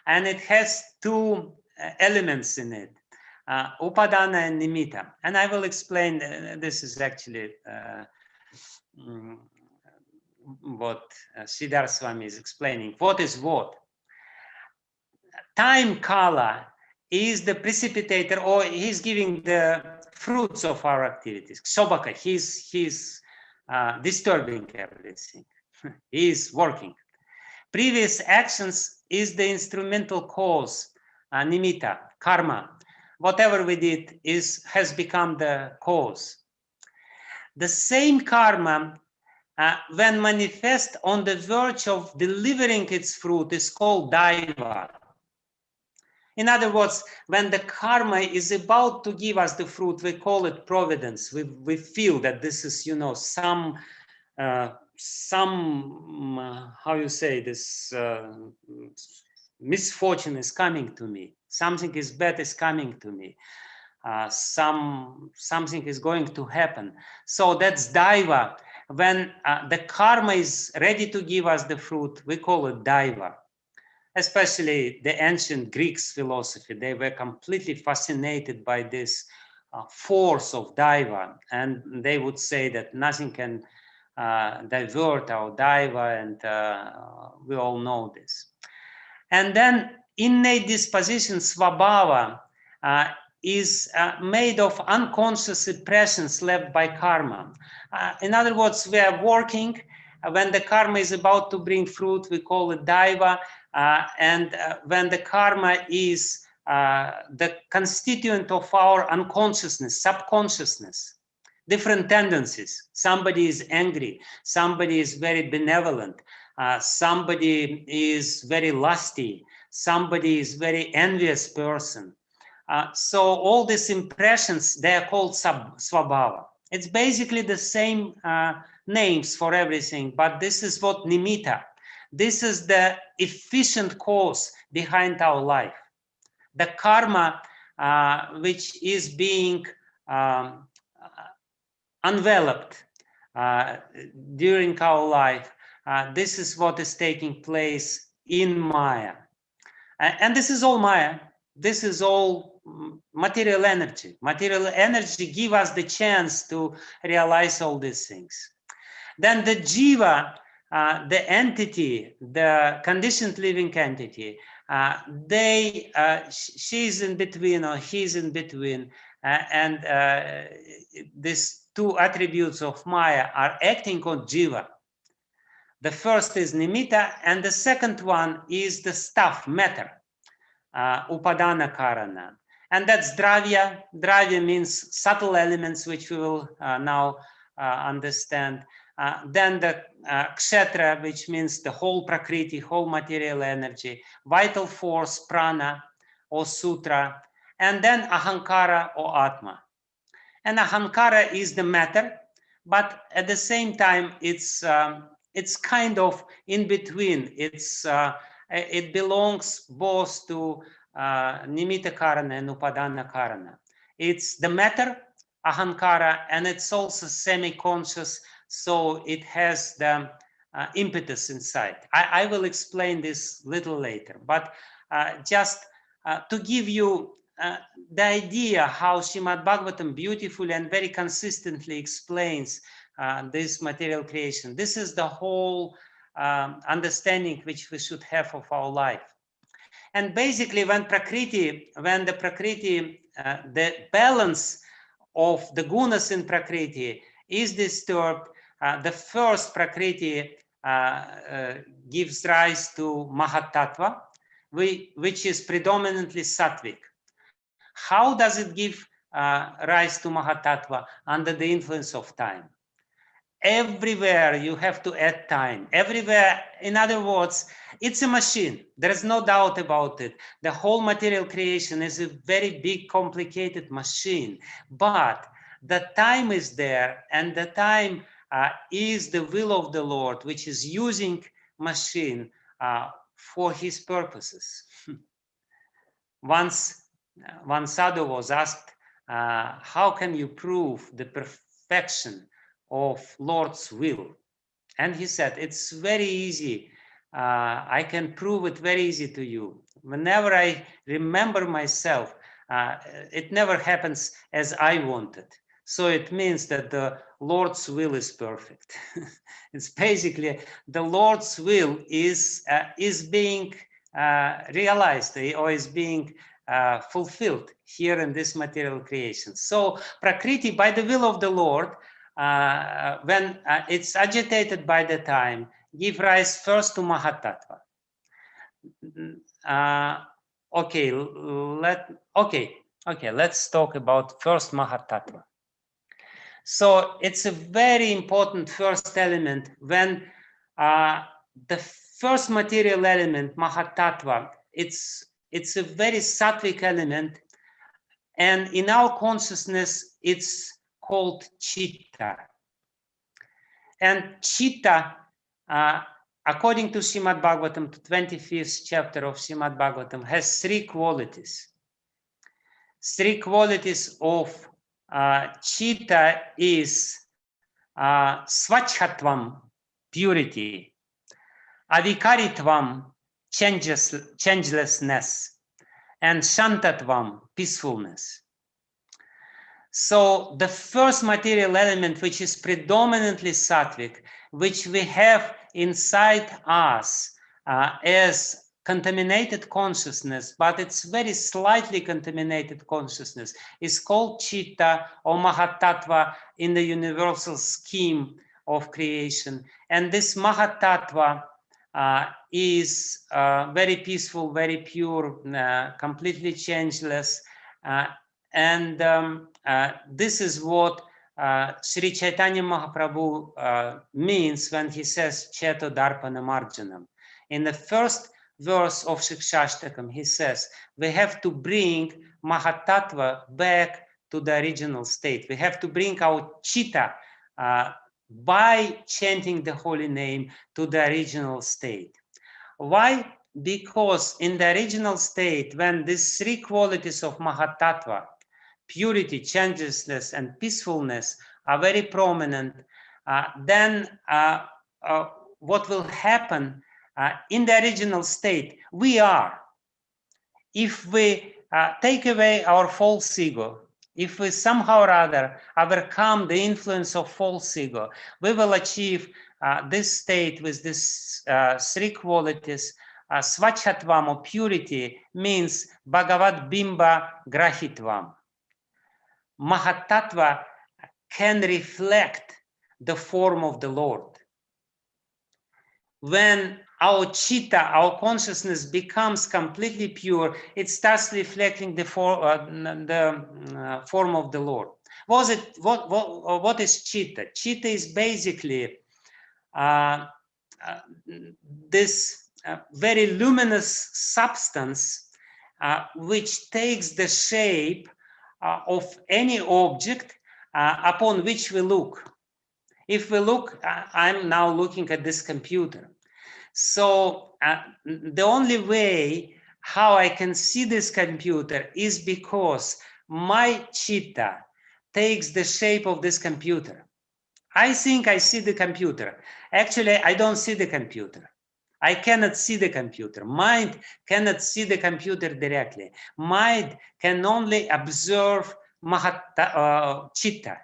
and it has 2 elements in it, Upadana and Nimitta. And I will explain, this is actually what Siddhar Swami is explaining. What is what? Time Kala is the precipitator, or he's giving the fruits of our activities. Sobaka, he's disturbing everything. He is working. Previous actions is the instrumental cause, nimitta, karma. Whatever we did has become the cause. The same karma, when manifest on the verge of delivering its fruit, is called daiva. In other words, when the karma is about to give us the fruit, we call it providence. We feel that this is, some how you say this, misfortune is coming to me. Something is bad is coming to me. Something is going to happen. So that's daiva. When the karma is ready to give us the fruit, we call it daiva. Especially the ancient Greeks philosophy, they were completely fascinated by this force of daiva, and they would say that nothing can divert our daiva, and we all know this. And then innate disposition, svabhava, is made of unconscious impressions left by karma. In other words, we are working. When the karma is about to bring fruit, we call it daiva. And when the karma is the constituent of our unconsciousness, subconsciousness, different tendencies. Somebody is angry, somebody is very benevolent, somebody is very lusty, somebody is very envious person. So all these impressions, they are called svabhava. It's basically the same names for everything, but this is what nimitta. This is the efficient cause behind our life. The karma which is being enveloped during our life, this is what is taking place in Maya. And this is all Maya. This is all material energy. Material energy gives us the chance to realize all these things. Then the jiva, the entity, the conditioned living entity, she's in between, or he's in between, and these 2 attributes of Maya are acting on jiva. The first is nimitta, and the second one is the stuff, matter, upadana karana. And that's dravya. Dravya means subtle elements, which we will now understand. Then the kshetra, which means the whole prakriti, whole material energy, vital force, prana or sutra, and then ahankara or atma. And ahankara is the matter, but at the same time, it's kind of in between. It belongs both to nimitta karana and upadana karana. It's the matter, ahankara, and it's also semi-conscious. So it has the impetus inside. I will explain this little later, but just to give you the idea how Srimad Bhagavatam beautifully and very consistently explains this material creation. This is the whole understanding which we should have of our life. And basically, when the Prakriti, the balance of the gunas in Prakriti is disturbed, the first Prakriti gives rise to Mahatattva, which is predominantly sattvic. How does it give rise to Mahatattva? Under the influence of time. Everywhere you have to add time. Everywhere, in other words, it's a machine. There is no doubt about it. The whole material creation is a very big, complicated machine. But the time is there, and the time is the will of the Lord, which is using machine for his purposes. Once one sadhu was asked, how can you prove the perfection of Lord's will? And he said, it's very easy. I can prove it very easy to you. Whenever I remember myself, it never happens as I wanted. So it means that the Lord's will is perfect. It's basically the Lord's will is being realized or is being fulfilled here in this material creation. So Prakriti, by the will of the Lord, when it's agitated by the time, give rise first to Mahatattva. Let's talk about first Mahatattva. So it's a very important first element when the first material element, Mahatattva, it's a very sattvic element, and in our consciousness it's called Chitta. And Chitta, according to Srimad Bhagavatam, the 25th chapter of Srimad Bhagavatam, has three qualities. Three qualities of Chitta is Svachhatvam, purity, Adhikaritvam, changelessness, and Shantatvam, peacefulness. So the first material element, which is predominantly sattvic, which we have inside us as contaminated consciousness, but it's very slightly contaminated consciousness, is called Chitta or Mahatattva in the universal scheme of creation. And this Mahatattva is very peaceful, very pure, completely changeless. And this is what Sri Chaitanya Mahaprabhu means when he says Cheto Darpana Marjanam. In the first verse of Shikshashtakam, he says, we have to bring Mahatattva back to the original state. We have to bring our Chitta by chanting the holy name to the original state. Why? Because in the original state, when these three qualities of Mahatattva, purity, changelessness, and peacefulness are very prominent, then what will happen in the original state, we are. If we take away our false ego, if we somehow or other overcome the influence of false ego, we will achieve this state with these three qualities. Svachhatvam, or purity, means Bhagavad Bimba Grahitvam. Mahatattva can reflect the form of the Lord. When our Chitta, our consciousness, becomes completely pure, it starts reflecting the form of the Lord. What is Chitta? Chitta is basically this very luminous substance which takes the shape of any object upon which we look. If we look, I'm now looking at this computer. So the only way how I can see this computer is because my Chitta takes the shape of this computer. I think I see the computer. Actually, I don't see the computer. I cannot see the computer. Mind cannot see the computer directly. Mind can only observe chitta.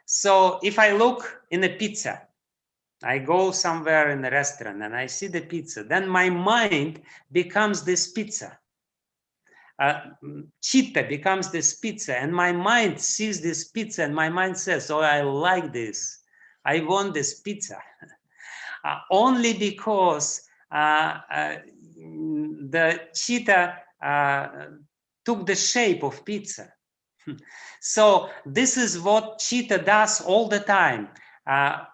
So if I look in a pizza, I go somewhere in a restaurant and I see the pizza, then my mind becomes this pizza. Chitta becomes this pizza, and my mind sees this pizza, and my mind says, oh, I like this. I want this pizza. Only because the chitta took the shape of pizza. So this is what chitta does all the time.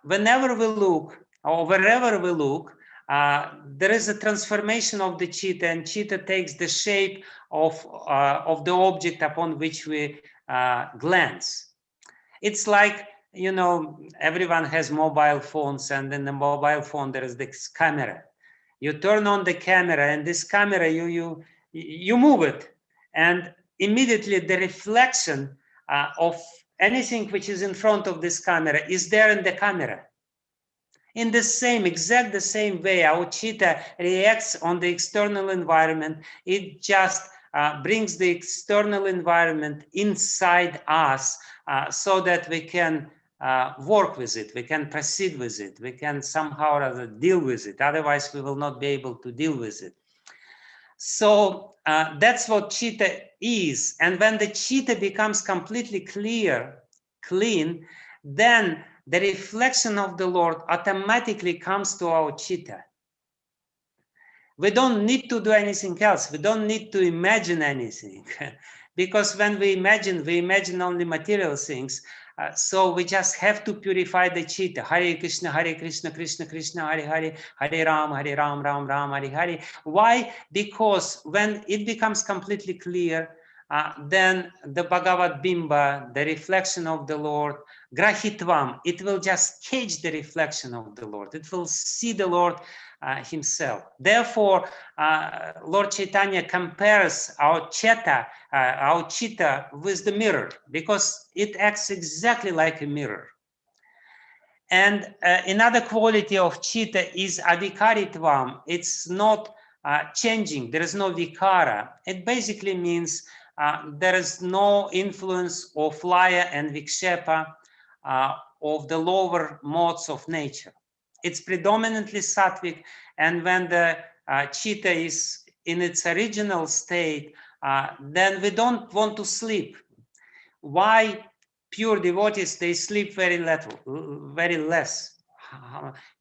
Whenever we look, or wherever we look, there is a transformation of the chitta, and chitta takes the shape of the object upon which we glance. It's like, you know, everyone has mobile phones, and in the mobile phone there is this camera. You turn on the camera, and this camera, you move it, and immediately the reflection of anything which is in front of this camera is there in the camera. In the same way, our chitta reacts on the external environment. It just brings the external environment inside us so that we can work with it, we can proceed with it, we can somehow or other deal with it. Otherwise, we will not be able to deal with it. So that's what chitta is. And when the chitta becomes completely clean, then the reflection of the Lord automatically comes to our chitta. We don't need to do anything else. We don't need to imagine anything. Because when we imagine only material things. So we just have to purify the chitta. Hare Krishna, Krishna Krishna, Hare Hare, Hare Ram, Ram Ram, Hare Hare. Why? Because when it becomes completely clear, then the Bhagavad Bimba, the reflection of the Lord, Grahitvam, it will just catch the reflection of the Lord. It will see the Lord himself. Therefore, Lord Chaitanya compares our chitta with the mirror, because it acts exactly like a mirror. And another quality of chitta is avikaritvam. It's not changing. There is no vikara. It basically means there is no influence of laya and vikshepa of the lower modes of nature. It's predominantly sattvic, and when the chitta is in its original state, then we don't want to sleep. Why? Pure devotees, they sleep very less.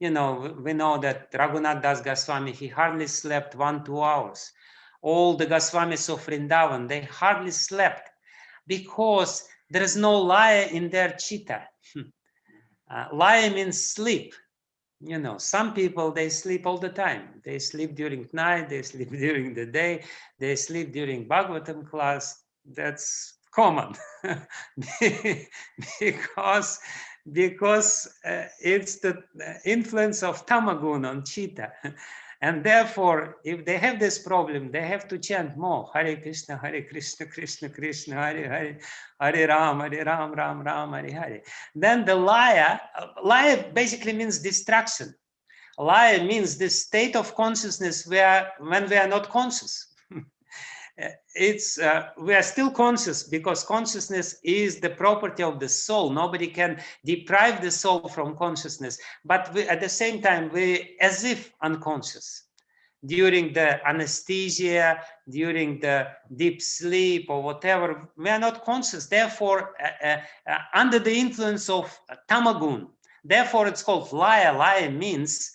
You know, we know that Raghunath Das Goswami, he hardly slept 1-2 hours. All the Goswamis of Vrindavan, they hardly slept because there is no laya in their chitta. Laya means sleep. You know, some people, they sleep all the time. They sleep during night, they sleep during the day, they sleep during Bhagavatam class. That's common because it's the influence of tamagun on chitta. And therefore, if they have this problem, they have to chant more. Hare Krishna, Krishna Krishna, Hare Hare, Hare Ram, Ram Ram, Hare Hare. Then the laya basically means distraction. Laya means the state of consciousness when we are not conscious. We are still conscious, because consciousness is the property of the soul. Nobody can deprive the soul from consciousness, but at the same time, we as if unconscious during the anesthesia, during the deep sleep or whatever. We are not conscious, therefore under the influence of tamagun. Therefore it's called laya. Laya means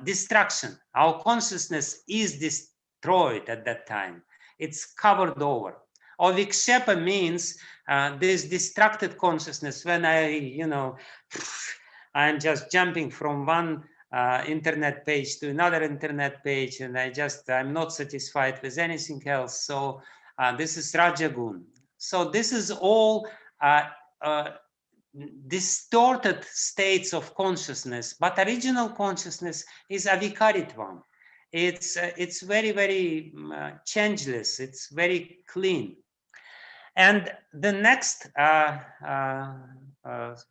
distraction. Our consciousness is destroyed at that time. It's covered over. Or vikshepa means this distracted consciousness, when I'm just jumping from one internet page to another internet page, and I'm not satisfied with anything else. So this is Rajagun. So this is all distorted states of consciousness, but original consciousness is avikaritvam. It's very, very changeless. It's very clean. And the next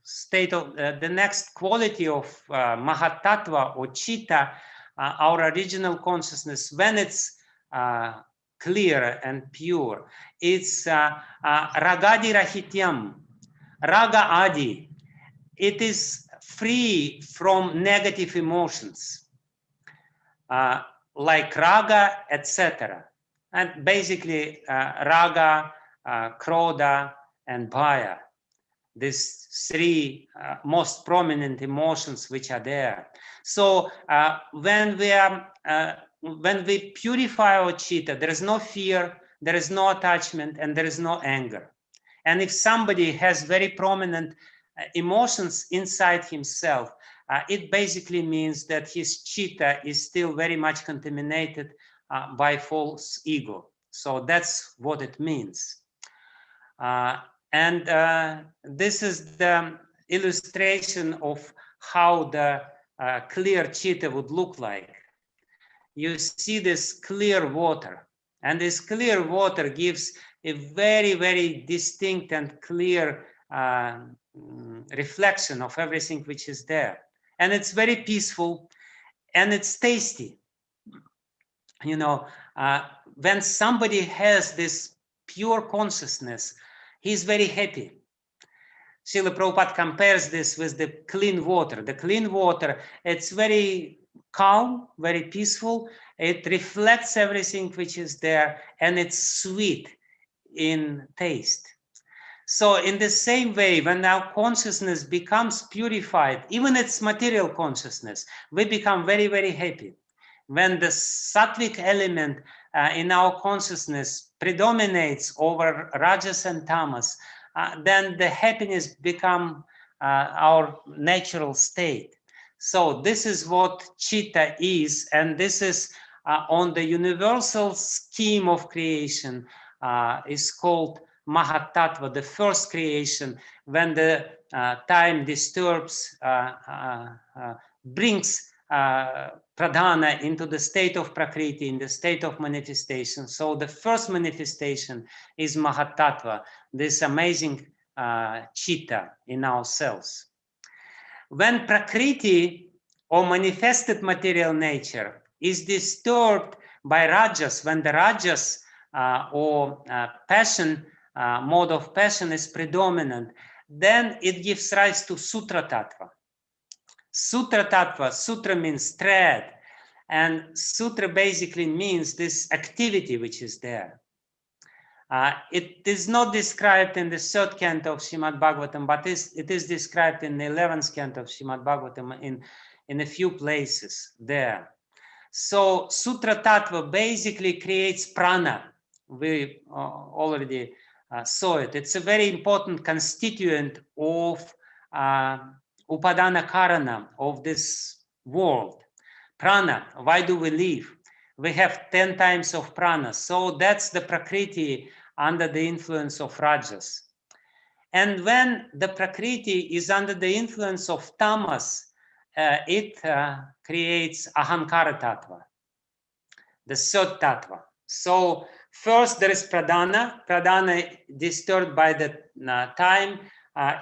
state of the next quality of Mahatattva or Chitta, our original consciousness, when it's clear and pure, it's Ragadi Rahityam, Raga Adi. It is free from negative emotions like raga, etc. And basically raga, krodha, and bhaya. These three most prominent emotions which are there. So when we purify our chitta, there is no fear, there is no attachment, and there is no anger. And if somebody has very prominent emotions inside himself, it basically means that his chitta is still very much contaminated by false ego. So that's what it means. And this is the illustration of how the clear chitta would look like. You see this clear water, and this clear water gives a very, very distinct and clear reflection of everything which is there. And it's very peaceful, and it's tasty. You know, when somebody has this pure consciousness, he's very happy. Srila Prabhupada compares this with the clean water. The clean water, it's very calm, very peaceful. It reflects everything which is there, and it's sweet in taste. So in the same way, when our consciousness becomes purified, even its material consciousness, we become very, very happy. When the sattvic element in our consciousness predominates over rajas and tamas, then the happiness become our natural state. So this is what chitta is, and this is on the universal scheme of creation is called Mahatattva, the first creation, when the time disturbs, brings pradhana into the state of prakriti, in the state of manifestation. So the first manifestation is Mahatattva, this amazing chitta in ourselves. When prakriti or manifested material nature is disturbed by rajas, when the rajas or passion, mode of passion is predominant, then it gives rise to sutra tattva. Sutra tattva, sutra means thread, and sutra basically means this activity which is there. It is not described in the third canto of Srimad Bhagavatam, but it is described in the 11th canto of Srimad Bhagavatam in a few places there. So sutra tattva basically creates prana. We already saw it. It's a very important constituent of upadana karana, of this world. Prana, why do we live? We have 10 times of prana. So that's the prakriti under the influence of rajas. And when the prakriti is under the influence of tamas, it creates ahankara tattva, the third tattva. So first there is pradhana. Pradhana disturbed by the time,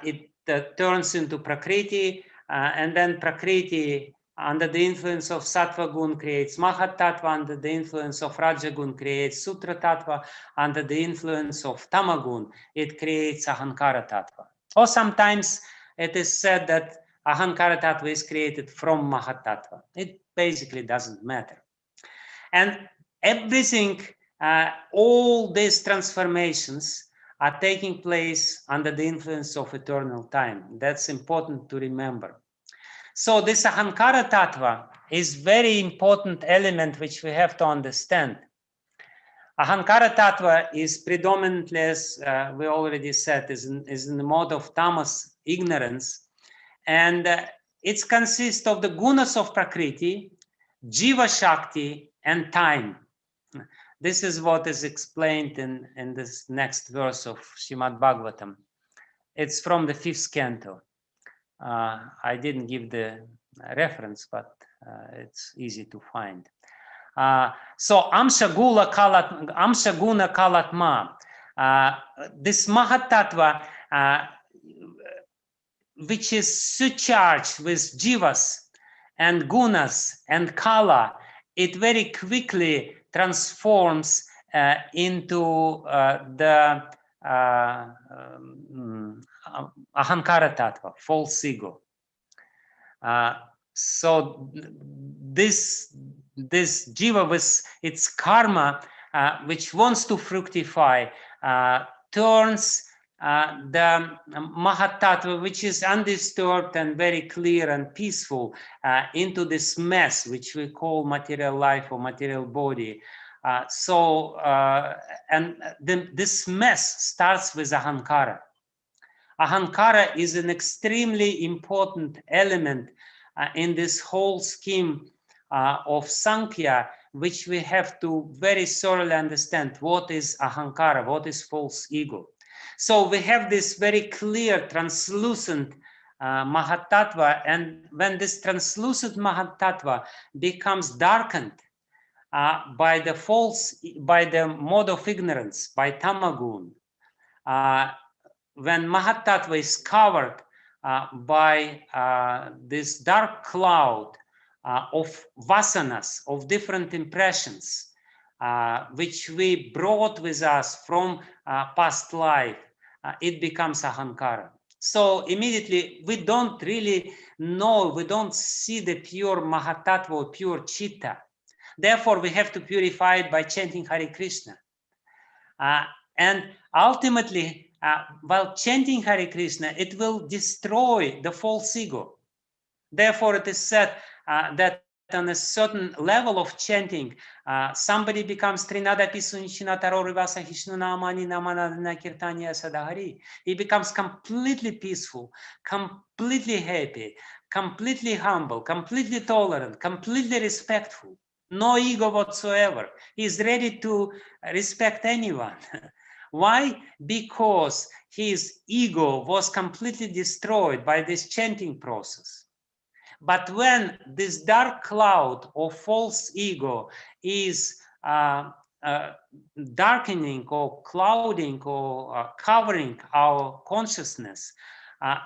it turns into prakriti, and then prakriti under the influence of sattva gun creates mahat tattva, under the influence of rajagun creates sutra tattva, under the influence of tamagun it creates ahankara tattva. Or sometimes it is said that ahankara tattva is created from mahat tattva. It basically doesn't matter. And everything, all these transformations are taking place under the influence of eternal time. That's important to remember. So this ahankara tattva is very important element which we have to understand. Ahankara tattva is predominantly, as we already said, is in the mode of tamas, ignorance, and it consists of the gunas of prakriti, jiva shakti, and time. This is what is explained in this next verse of Srimad Bhagavatam. It's from the 5th canto. I didn't give the reference, but it's easy to find. So Amsha Guna Kalatma. This Mahatattva which is surcharged with jivas and gunas and kala, it very quickly transforms into the ahankara tattva, false ego. So this jiva with its karma, which wants to fructify, turns the Mahatattva, which is undisturbed and very clear and peaceful, into this mess, which we call material life or material body. This mess starts with ahankara. Ahankara is an extremely important element in this whole scheme of Sankhya, which we have to very thoroughly understand. What is ahankara? What is false ego? So we have this very clear, translucent Mahatattva, and when this translucent Mahatattva becomes darkened by the mode of ignorance, by tamagun, when Mahatattva is covered by this dark cloud of vasanas, of different impressions, which we brought with us from past life, it becomes ahankara. So immediately we don't really know, we don't see the pure Mahatattva or pure Chitta. Therefore, we have to purify it by chanting Hare Krishna. And ultimately, while chanting Hare Krishna, it will destroy the false ego. Therefore, it is said that on a certain level of chanting, somebody becomes Trinada Pisunchina Tarorivasa Hishnunamani Namanadana Kirtanya Sadahari. He becomes completely peaceful, completely happy, completely humble, completely tolerant, completely respectful. No ego whatsoever. He's ready to respect anyone. Why? Because his ego was completely destroyed by this chanting process. But when this dark cloud of false ego is darkening or clouding or covering our consciousness,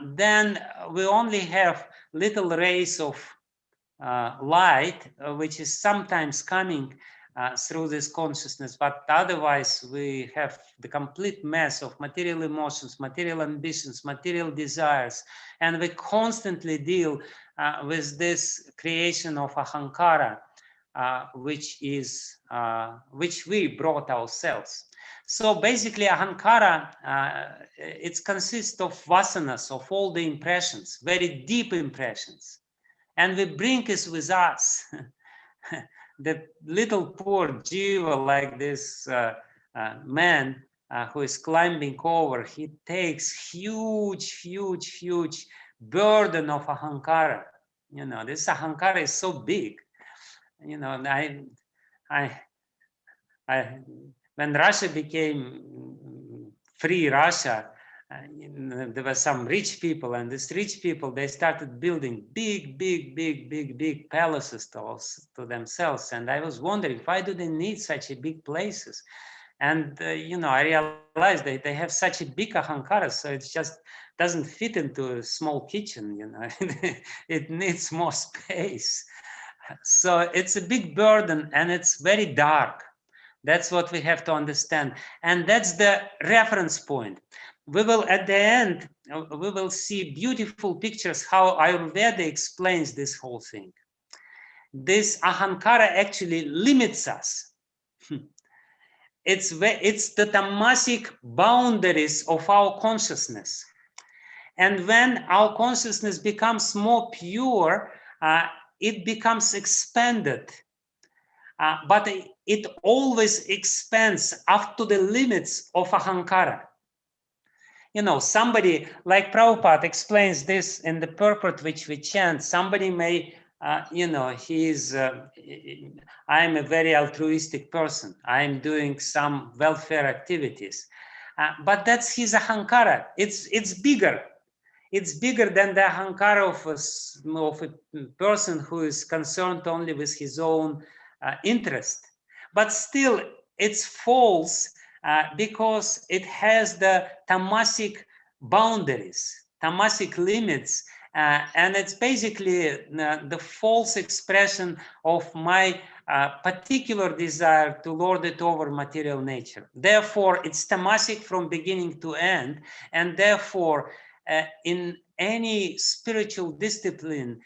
then we only have little rays of light, which is sometimes coming through this consciousness, but otherwise we have the complete mess of material emotions, material ambitions, material desires, and we constantly deal with this creation of ahankara, which we brought ourselves. So basically ahankara, it consists of vasanas, of all the impressions, very deep impressions. And we bring this with us. The little poor jiva, like this man who is climbing over, he takes huge burden of ahankara. You know, this ahankara is so big. You know, when Russia became free Russia, there were some rich people, and these rich people, they started building big palaces to themselves. And I was wondering, why do they need such a big places? And you know, I realized that they have such a big ahankara, so it just doesn't fit into a small kitchen. You know, it needs more space. So it's a big burden, and it's very dark. That's what we have to understand, and that's the reference point. We will, at the end, we will see beautiful pictures how Ayurveda explains this whole thing. This ahankara actually limits us. It's the tamasic boundaries of our consciousness. And when our consciousness becomes more pure, it becomes expanded. But it always expands up to the limits of ahankara. You know, somebody like Prabhupada explains this in the purport which we chant. Somebody may, you know, I'm a very altruistic person. I'm doing some welfare activities. But that's his ahankara. It's bigger. It's bigger than the ahankara of a person who is concerned only with his own interest. But still, it's false because it has the tamasic boundaries. tamasic limits, and it's basically the false expression of my particular desire to lord it over material nature. Therefore, it's tamasic from beginning to end, and therefore, in any spiritual discipline,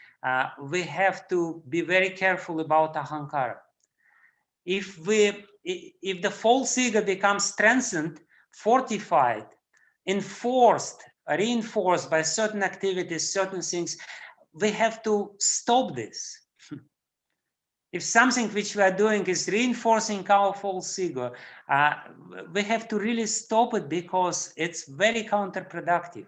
we have to be very careful about ahankara. If the false ego becomes strengthened, fortified, enforced, reinforced by certain activities, certain things, we have to stop this. If something which we are doing is reinforcing our false ego, we have to really stop it, because it's very counterproductive.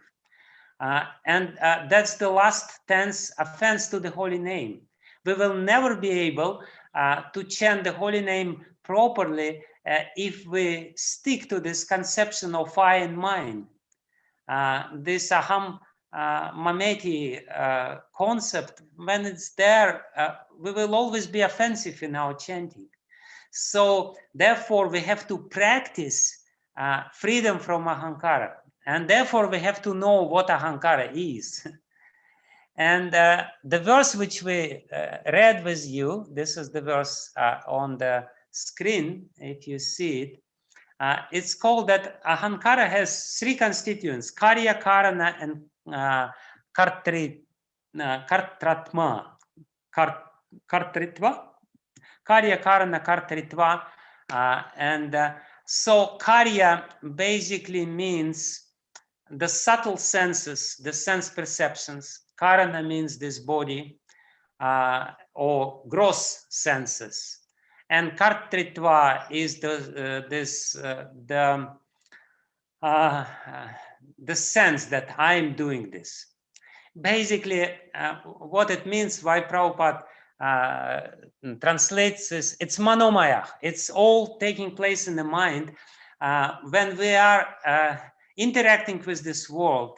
And that's the last 10th offense to the holy name. We will never be able to chant the holy name properly if we stick to this conception of I and mine. This aham mameti concept, when it's there, we will always be offensive in our chanting. So therefore, we have to practice freedom from ahankara. And therefore, we have to know what ahankara is. And the verse which we read with you, this is the verse on the screen, if you see it. It's called that ahankara has three constituents: karya, karana, and kartratma. Kartritva? Karya, karana, kartritva. So karya basically means the subtle senses, the sense perceptions. Karana means this body, or gross senses. And kartritva is the sense that I'm doing this. Basically, what it means, why Prabhupada translates this, it's manomaya. It's all taking place in the mind. When we are interacting with this world,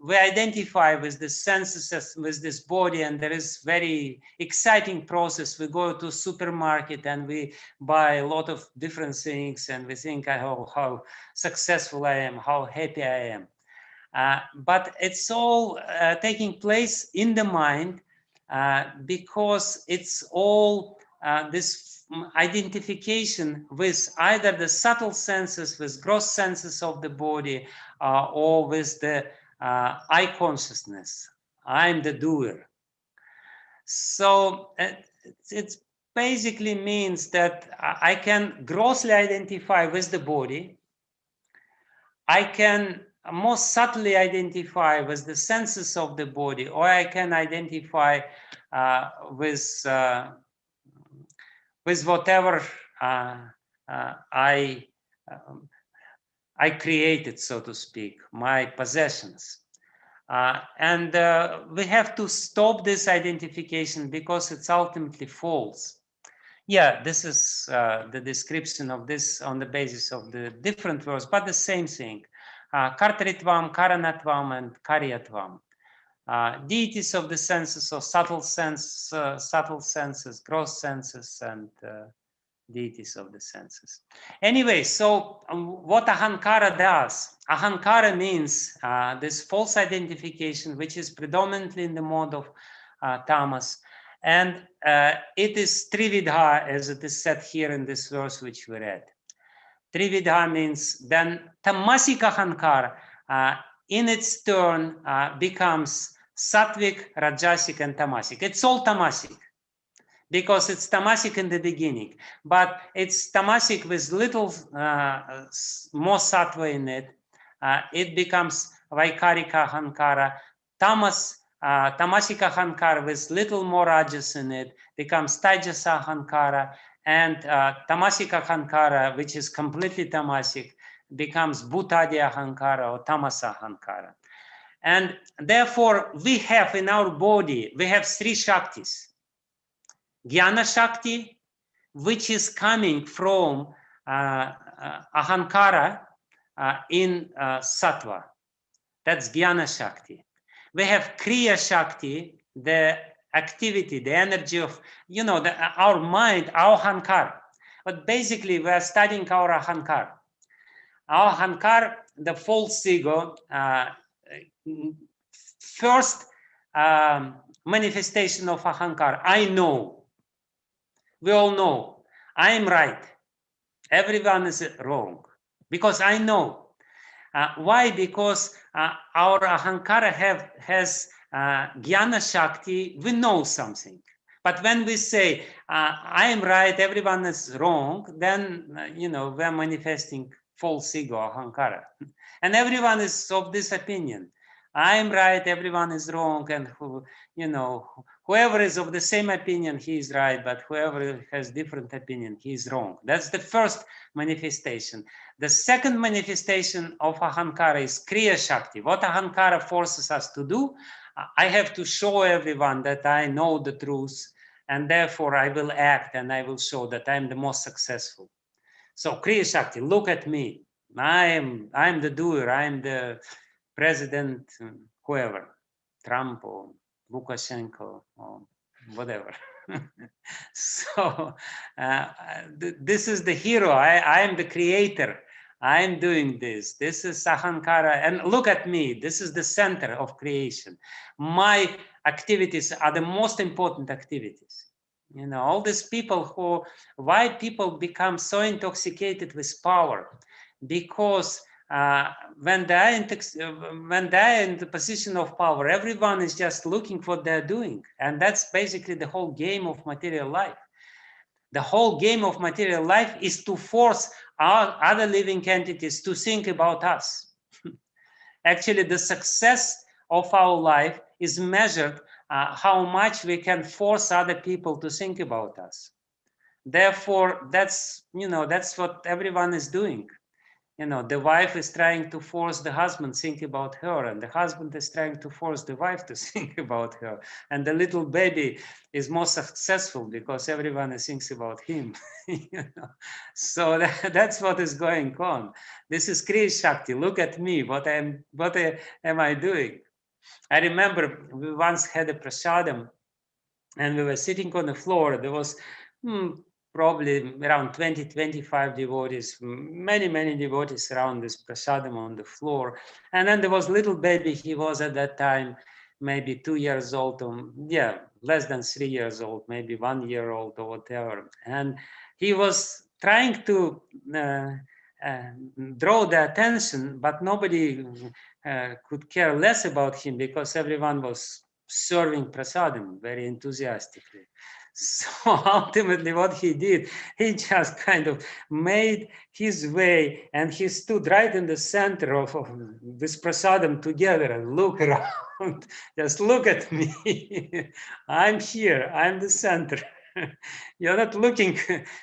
we identify with the senses, with this body, and there is very exciting process. We go to supermarket and we buy a lot of different things, and we think, oh, how successful I am, how happy I am. But it's all taking place in the mind, because it's all this identification with either the subtle senses, with gross senses of the body, or with the I consciousness. I'm the doer. So it basically means that I can grossly identify with the body. I can most subtly identify with the senses of the body, or I can identify with whatever I created, so to speak, my possessions. And we have to stop this identification, because it's ultimately false. Yeah, this is the description of this on the basis of the different words, but the same thing. Kartritvam, karanatvam, and karyatvam. Deities of the senses, or subtle senses, gross senses, and deities of the senses. Anyway, so what ahankara does? Ahankara means this false identification, which is predominantly in the mode of tamas. And it is trividha, as it is said here in this verse which we read. Trividha means then tamasic ahankara in its turn becomes sattvic, rajasic, and tamasic. It's all tamasic, because it's tamasic in the beginning, but it's tamasic with little more sattva in it. It becomes vaikarika ahankara. Tamasika ahankara with little more rajas in it becomes tajasa ahankara, and tamasika ahankara, which is completely tamasic, becomes bhutadi ahankara, or tamasa ahankara. And therefore, we have in our body, we have three shaktis. Jnana Shakti, which is coming from ahankara in sattva. That's Jnana Shakti. We have Kriya Shakti, the activity, the energy of, our mind, our ahankara. But basically, we are studying our ahankara. Our ahankara, the false ego, first manifestation of ahankar. I know. We all know. I am right. Everyone is wrong. Because I know. Why? Because our ahankara has jnana shakti. We know something. But when we say, I am right, everyone is wrong, then, we're manifesting false ego, ahankara. And everyone is of this opinion. I am right, everyone is wrong. And, whoever is of the same opinion, he is right. But whoever has different opinion, he is wrong. That's the first manifestation. The second manifestation of ahankara is kriya shakti. What ahankara forces us to do, I have to show everyone that I know the truth, and therefore I will act and I will show that I'm the most successful. So kriya shakti, look at me. I'm the doer. I'm the president, whoever, Trump or Lukashenko or whatever. So this is the hero. I am the creator. I am doing this. This is ahankara. And look at me. This is the center of creation. My activities are the most important activities. All these people why people become so intoxicated with power? Because when they're in the position of power, everyone is just looking what they're doing. And that's basically the whole game of material life. The whole game of material life is to force our other living entities to think about us. Actually, the success of our life is measured how much we can force other people to think about us. Therefore, that's what everyone is doing. The wife is trying to force the husband to think about her, and the husband is trying to force the wife to think about her. And the little baby is more successful because everyone thinks about him. So that's what is going on. This is Kriya Shakti. Look at me. What am I doing? I remember we once had a prasadam, and we were sitting on the floor. There was probably around 20-25 devotees, many devotees around this prasadam on the floor. And then there was little baby. He was at that time maybe 2 years old, less than 3 years old, maybe 1 year old or whatever. And he was trying to draw the attention, but nobody could care less about him because everyone was serving prasadam very enthusiastically. So ultimately what he did, he just kind of made his way, and he stood right in the center of this prasadam together and look around. Just look at me. I'm here. I'm the center. You're not looking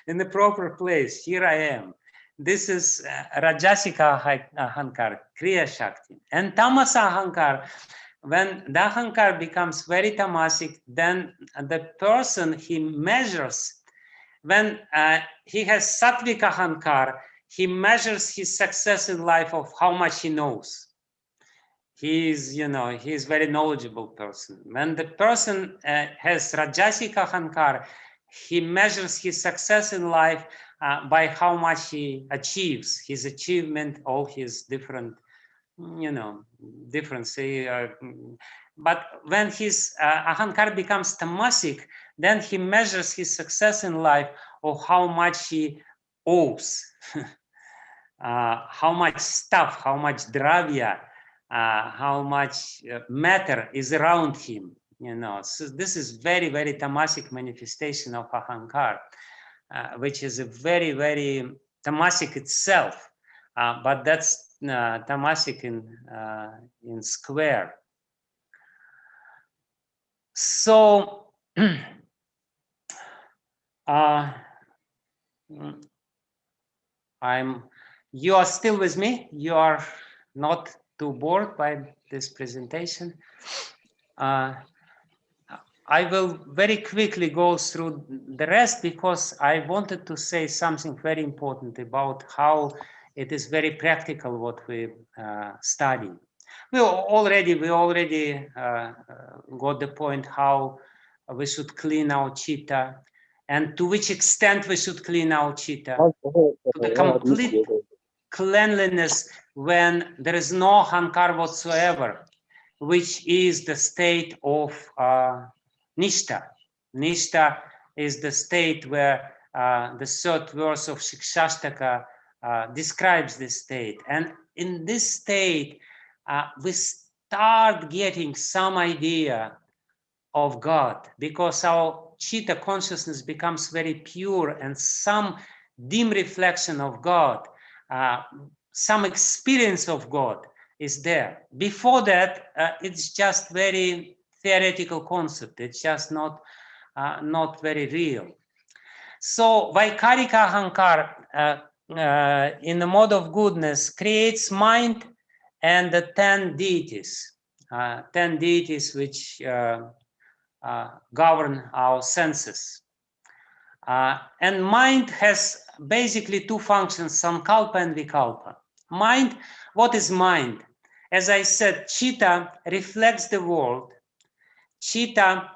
in the proper place. Here I am. This is Rajasika Ahankar, Kriya Shakti. And Tamasa Ahankar, when the ahankar becomes very tamasic, then the person, he measures, when he has sattvic ahankar, he measures his success in life of how much he knows. He is very knowledgeable person. When the person has rajasic ahankar, he measures his success in life by how much he achieves, his achievement, all his different difference. But when his ahankar becomes tamasic, then he measures his success in life of how much he owes, how much stuff, how much dravya, how much matter is around him. So this is very, very tamasic manifestation of ahankar, which is a very, very tamasic itself. But that's tamasic in square. So you are still with me? You are not too bored by this presentation? I will very quickly go through the rest because I wanted to say something very important about how it is very practical what we study. We already got the point how we should clean our chitta, and to which extent we should clean our chitta, to the complete cleanliness when there is no ahankar whatsoever. which is the state of Nishta. Nishta is the state where the third verse of Shikshashtaka describes this state. And in this state, we start getting some idea of God, because our Chitta consciousness becomes very pure, and some dim reflection of God, some experience of God is there. Before that, it's just very theoretical concept. It's just not very real. So Vaikarika Ahankar in the mode of goodness creates mind and the 10 deities, 10 deities which govern our senses. And mind has basically two functions, sankalpa and vikalpa. Mind, what is mind? As I said, Chitta reflects the world. Chitta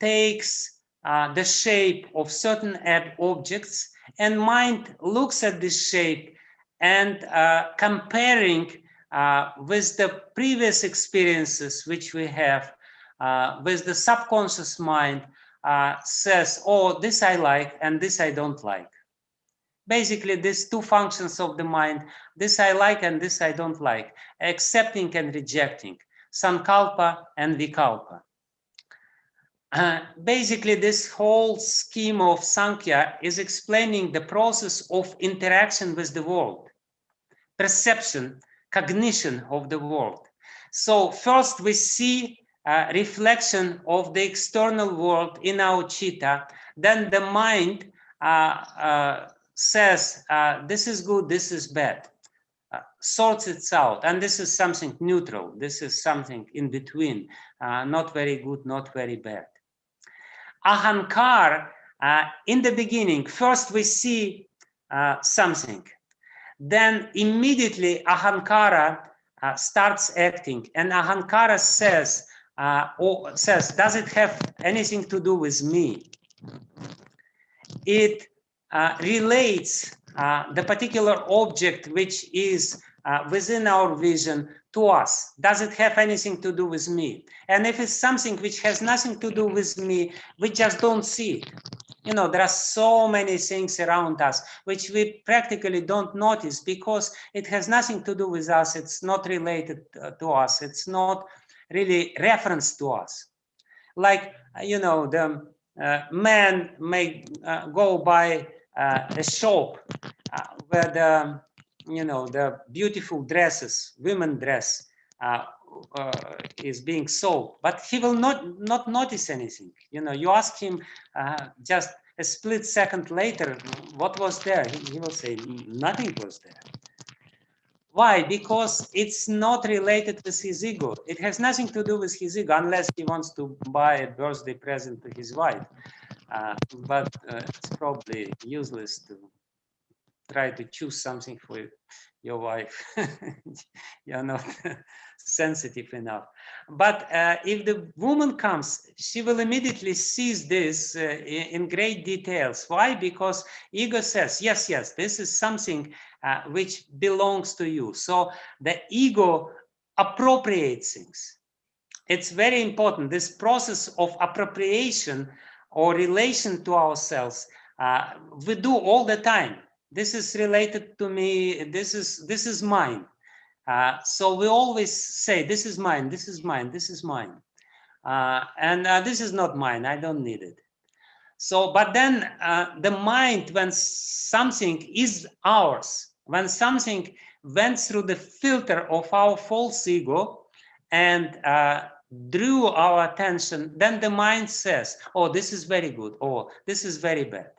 takes the shape of certain objects, and mind looks at this shape and comparing with the previous experiences which we have, with the subconscious mind, says, oh, this I like and this I don't like. Basically, these two functions of the mind, this I like and this I don't like, accepting and rejecting, sankalpa and vikalpa. Basically, this whole scheme of Sankhya is explaining the process of interaction with the world, perception, cognition of the world. So first we see reflection of the external world in our Chitta, then the mind says, this is good, this is bad, sorts it out, and this is something neutral, this is something in between, not very good, not very bad. Ahankar, in the beginning, first we see something, then immediately Ahankara starts acting, and Ahankara says, does it have anything to do with me? It relates the particular object which is within our vision to us. Does it have anything to do with me? And if it's something which has nothing to do with me, we just don't see it. You know, there are so many things around us which we practically don't notice because it has nothing to do with us. It's not related to us. It's not really reference to us. Like, you know, the man may go by a shop where the, you know, the beautiful dresses, women dress, is being sold, but he will not notice anything. You know, you ask him just a split second later, what was there? He will say, nothing was there. Why? Because it's not related with his ego. It has nothing to do with his ego, unless he wants to buy a birthday present to his wife. But it's probably useless to try to choose something for your wife. You're not sensitive enough. But if the woman comes, she will immediately seize this in great details. Why? Because ego says, yes, yes, this is something which belongs to you. So the ego appropriates things. It's very important. This process of appropriation or relation to ourselves, we do all the time. This is related to me. This is mine. So we always say, this is mine, this is mine, this is mine. And this is not mine, I don't need it. So, but then the mind, when something is ours, when something went through the filter of our false ego and drew our attention, then the mind says, oh, this is very good, or this is very bad.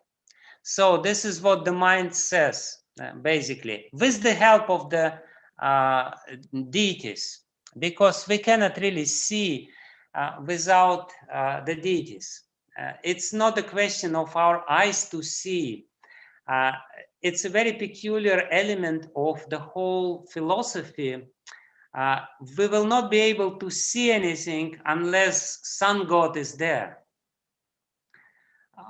So this is what the mind says, basically, with the help of the deities, because we cannot really see without the deities. It's not a question of our eyes to see. It's a very peculiar element of the whole philosophy. We will not be able to see anything unless sun god is there.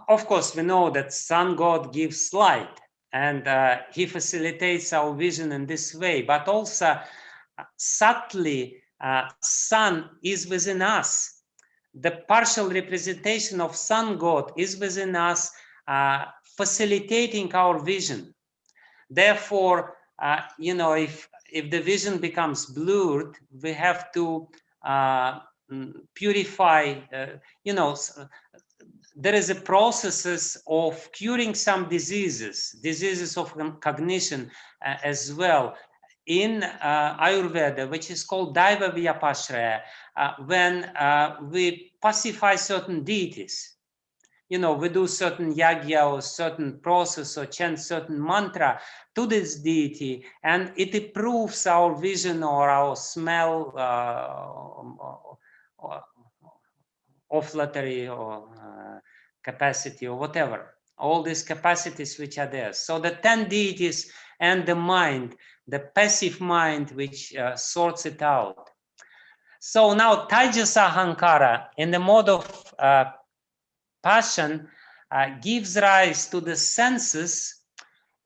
Of course, we know that sun god gives light, and he facilitates our vision in this way, but also subtly sun is within us. The partial representation of sun god is within us, facilitating our vision. Therefore, if the vision becomes blurred, we have to purify. There is a processes of curing some diseases of cognition as well in Ayurveda, which is called Daiva Vyapashraya, when we pacify certain deities. We do certain yagya or certain process or chant certain mantra to this deity, and it improves our vision or our smell, olfactory or capacity or whatever. All these capacities which are there. So the 10 deities and the mind, the passive mind which sorts it out. So now Taijasa Ahankara in the mode of passion gives rise to the senses,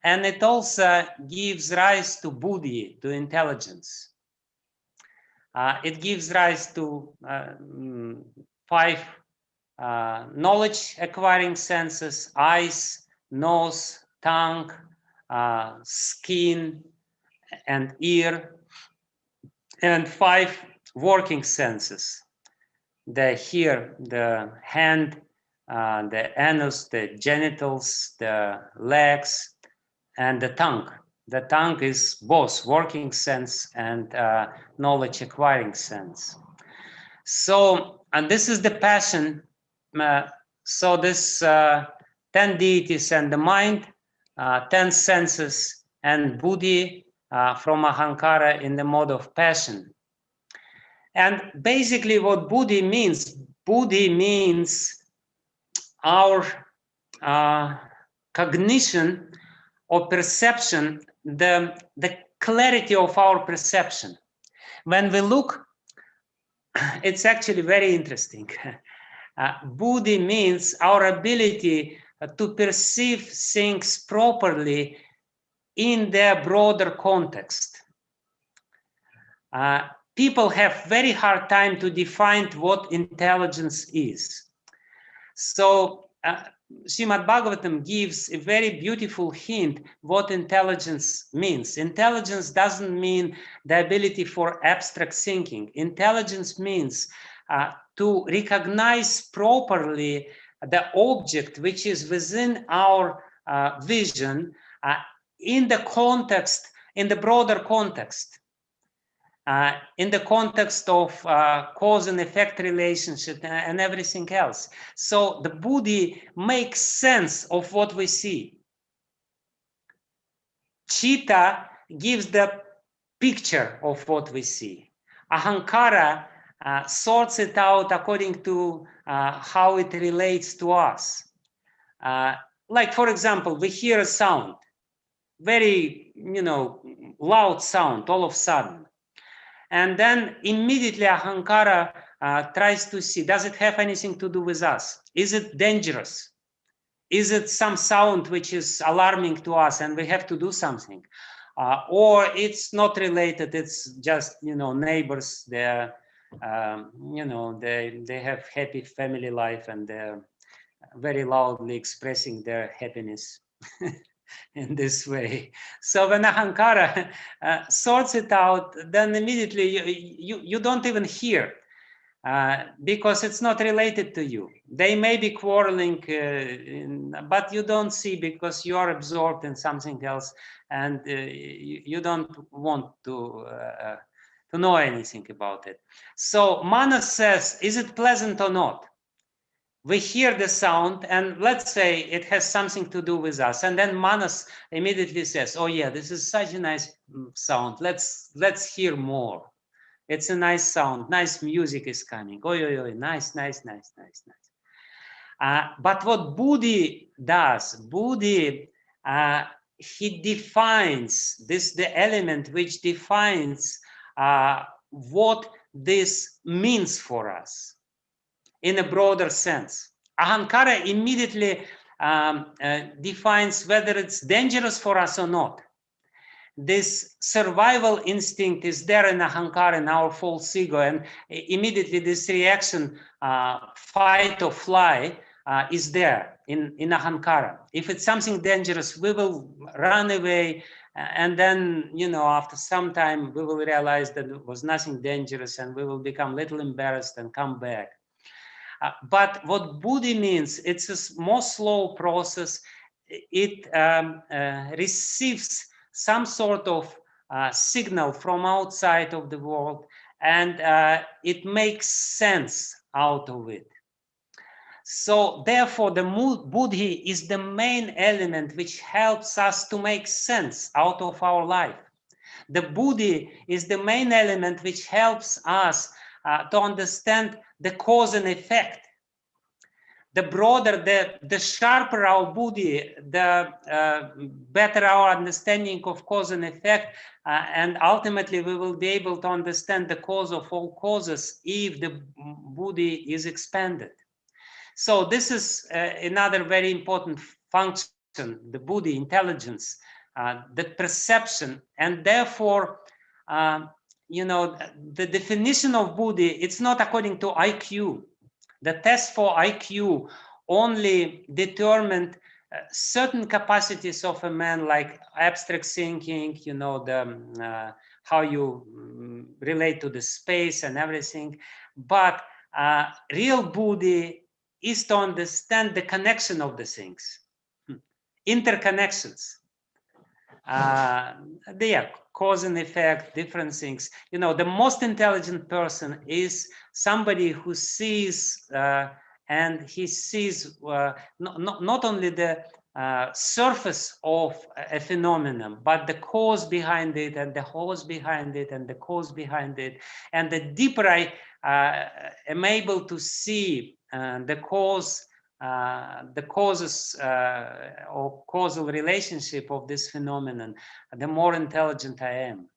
and it also gives rise to buddhi, to intelligence. It gives rise to 5 knowledge acquiring senses: eyes, nose, tongue, skin, and ear, and 5 working senses: the ear, the hand, the anus, the genitals, the legs, and the tongue. The tongue is both working sense and knowledge acquiring sense. So, and this is the passion. So this 10 deities and the mind, 10 senses, and buddhi from Ahankara in the mode of passion. And basically what buddhi means our cognition or perception, the clarity of our perception. When we look, it's actually very interesting. Buddhi means our ability to perceive things properly in their broader context. People have very hard time to define what intelligence is. So Srimad Bhagavatam gives a very beautiful hint what intelligence means. Intelligence doesn't mean the ability for abstract thinking. Intelligence means to recognize properly the object which is within our vision in the context, in the broader context. In the context of cause and effect relationship and everything else. So the buddhi makes sense of what we see. Chitta gives the picture of what we see. Ahankara sorts it out according to how it relates to us. Like, for example, we hear a sound, very, loud sound all of a sudden. And then immediately Ahankara tries to see, does it have anything to do with us? Is it dangerous? Is it some sound which is alarming to us and we have to do something? Or it's not related, it's just, neighbors, they're, they have happy family life and they're very loudly expressing their happiness. In this way. So when Ahankara sorts it out, then immediately you don't even hear because it's not related to you. They may be quarreling, but you don't see because you are absorbed in something else and you don't want to know anything about it. So Manas says, is it pleasant or not? We hear the sound and let's say it has something to do with us. And then Manas immediately says, oh yeah, this is such a nice sound. Let's hear more. It's a nice sound. Nice music is coming. Oh, nice. But what buddhi does, buddhi, he defines this, the element which defines what this means for us. In a broader sense. Ahankara immediately defines whether it's dangerous for us or not. this survival instinct is there in Ahankara, in our false ego, and immediately this reaction, fight or fly, is there in Ahankara. If it's something dangerous, we will run away, and then, you know, after some time, we will realize that it was nothing dangerous, and we will become a little embarrassed and come back. But what Buddhi means, it's a more slow process. It receives some sort of signal from outside of the world, and it makes sense out of it. So therefore, the Buddhi is the main element which helps us to make sense out of our life. The Buddhi is the main element which helps us to understand the cause and effect. The broader, the sharper our Buddhi, the better our understanding of cause and effect, and ultimately we will be able to understand the cause of all causes if the Buddhi is expanded. So this is another very important function, the Buddhi, intelligence, the perception, and therefore, you know, the definition of Buddhi, it's not according to IQ. The test for IQ only determined certain capacities of a man, like abstract thinking, you know, the how you relate to the space and everything. But real Buddhi is to understand the connection of the things, interconnections. They are cause and effect, different things. You know, the most intelligent person is somebody who sees and he sees not only the surface of a phenomenon, but the cause behind it, and the cause behind it, and the cause behind it. And the deeper I am able to see the causes or causal relationship of this phenomenon, the more intelligent I am.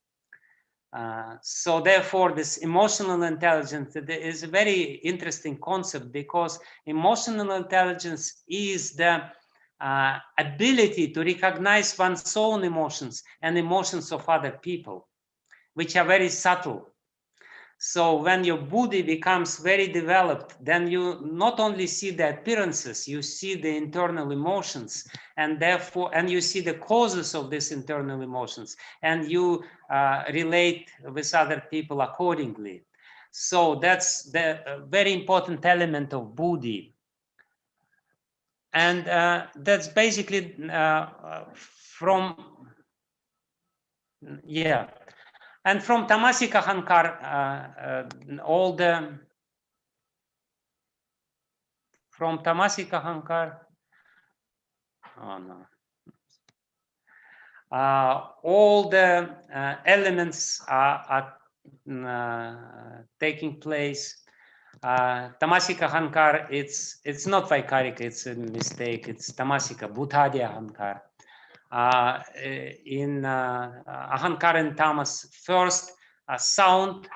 So therefore, this emotional intelligence is a very interesting concept, because emotional intelligence is the ability to recognize one's own emotions and emotions of other people, which are very subtle. So when your Buddhi becomes very developed, then you not only see the appearances, you see the internal emotions, and therefore, and you see the causes of these internal emotions, and you relate with other people accordingly. So that's the very important element of Buddhi. And that's basically and from Tamasika Hankar, from Tamasika Hankar, all the elements are taking place. Tamasika Hankar, it's not Vaikarika, it's a mistake. It's Tamasika, Bhutadya Hankar. In Ahankara and Tamas, first sound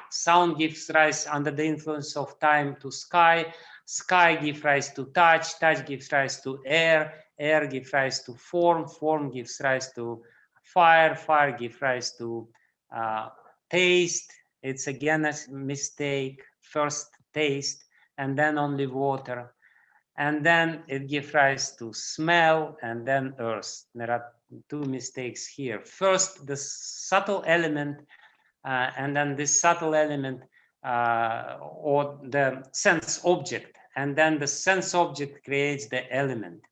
gives rise under the influence of time to sky gives rise to touch gives rise to air gives rise to form gives rise to fire gives rise to taste. It's again a mistake, first taste and then only water, and then it gives rise to smell and then earth. There are two mistakes here. First, the subtle element, and then this subtle element or the sense object, and then the sense object creates the element.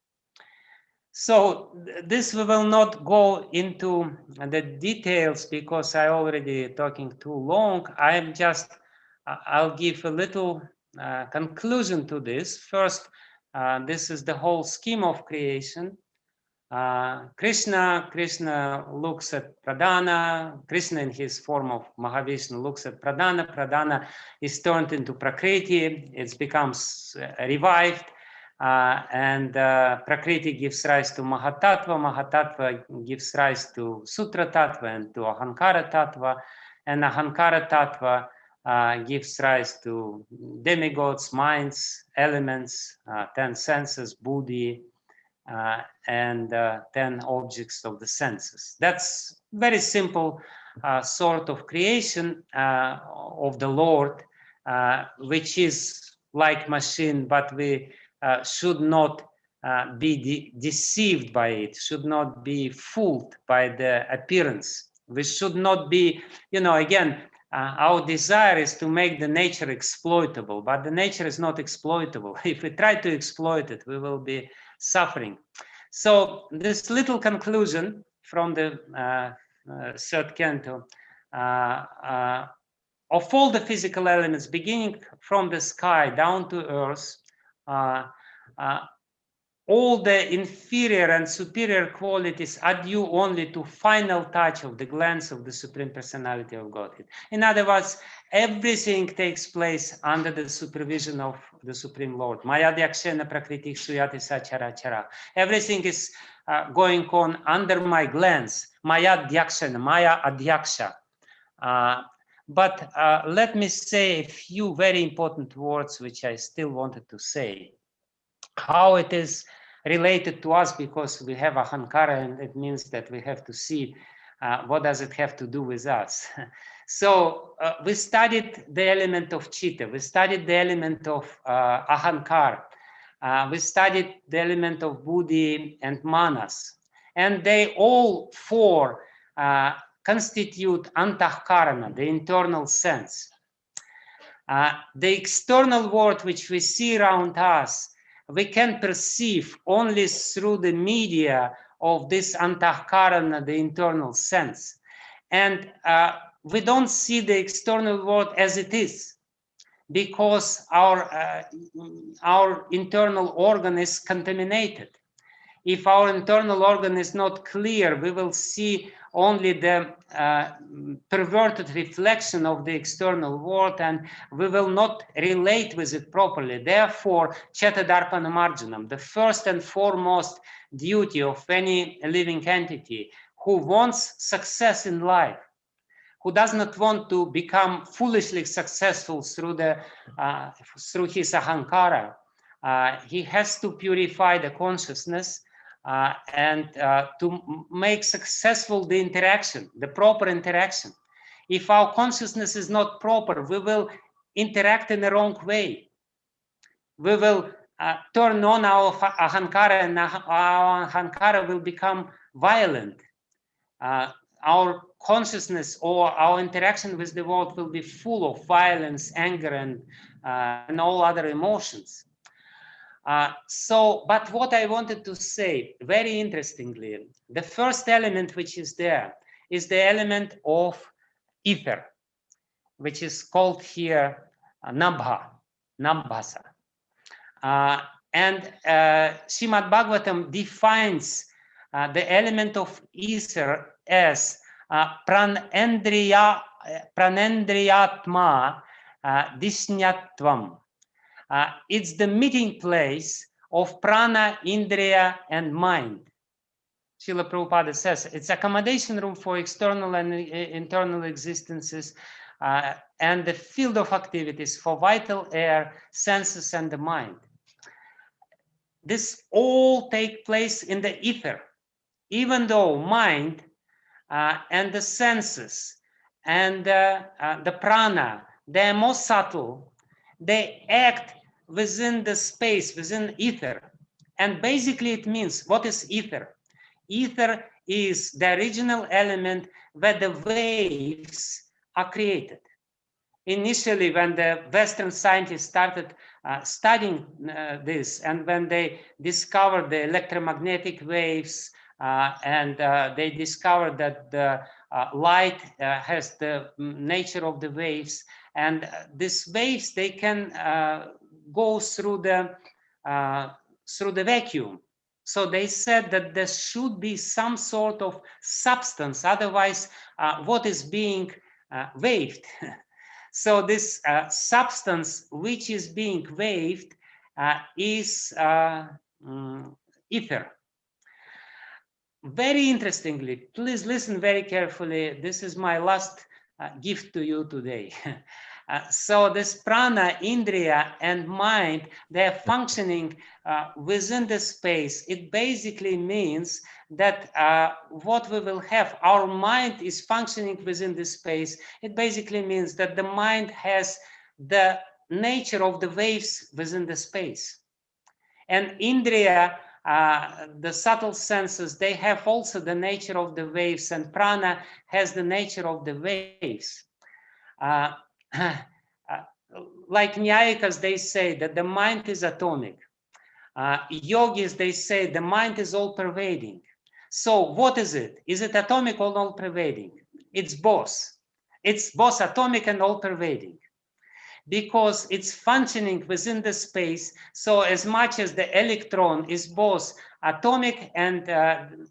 So this we will not go into the details because I already talking too long. I'm just, I'll give a little conclusion to this. First, this is the whole scheme of creation. Krishna looks at Pradhana. Krishna in his form of Mahavishnu looks at Pradhana. Pradhana is turned into Prakriti. It becomes revived. And Prakriti gives rise to Mahatattva. Mahatattva gives rise to Sutra Tattva and to Ahankara Tattva. And Ahankara Tattva gives rise to demigods, minds, elements, 10 senses, Buddhi, and 10 objects of the senses. That's very simple sort of creation of the Lord, which is like machine, but we should not be deceived by it, should not be fooled by the appearance. We should not be, again, our desire is to make the nature exploitable, but the nature is not exploitable. If we try to exploit it, we will be suffering. So this little conclusion from the third canto, of all the physical elements, beginning from the sky down to earth, all the inferior and superior qualities are due only to final touch of the glance of the Supreme Personality of Godhead. In other words, everything takes place under the supervision of the Supreme Lord. Maya Dyakshena Prakriti Suyati Sachara Chara. Everything is going on under my glance. Maya Dyakshena, Maya Adhyaksha. But let me say a few very important words which I still wanted to say. How it is related to us, because we have ahankara, and it means that we have to see what does it have to do with us. So we studied the element of chitta, we studied the element of ahankara, we studied the element of buddhi and manas, and they all four constitute antahkarana, the internal sense. The external world which we see around us, we can perceive only through the media of this antahkarana, the internal sense. And we don't see the external world as it is, because our internal organ is contaminated. If our internal organ is not clear, we will see only the perverted reflection of the external world, and we will not relate with it properly. Therefore, Chetadarpana Marjanam, the first and foremost duty of any living entity who wants success in life, who does not want to become foolishly successful through his ahankara, he has to purify the consciousness and to make successful the interaction, the proper interaction. If our consciousness is not proper, we will interact in the wrong way. We will turn on our ahankara, and our ahankara will become violent. Our consciousness or our interaction with the world will be full of violence, anger, and all other emotions. But what I wanted to say, very interestingly, the first element which is there is the element of ether, which is called here Nabhasa. And Srimad Bhagavatam defines the element of ether as pranendriyatma disnyatvam. It's the meeting place of prana, indriya, and mind. Srila Prabhupada says it's accommodation room for external and internal existences, and the field of activities for vital air, senses, and the mind. This all take place in the ether, even though mind and the senses and the prana, they are more subtle. They act within the space, within ether. And basically it means, what is ether? Ether is the original element where the waves are created. Initially, when the Western scientists started studying this, and when they discovered the electromagnetic waves, and they discovered that the light has the nature of the waves, and these waves, they can go through the vacuum. So they said that there should be some sort of substance, otherwise what is being waved? So this substance which is being waved is ether. Very interestingly, please listen very carefully. This is my last gift to you today. So this prana, indriya, and mind, they're functioning within the space. It basically means that what we will have, our mind is functioning within the space. It basically means that the mind has the nature of the waves within the space. And indriya, the subtle senses, they have also the nature of the waves, and prana has the nature of the waves. Like Nyayikas, they say that the mind is atomic. Yogis, they say the mind is all-pervading. So what is it? Is it atomic or all-pervading? It's both. It's both atomic and all-pervading, because it's functioning within the space. So as much as the electron is both atomic and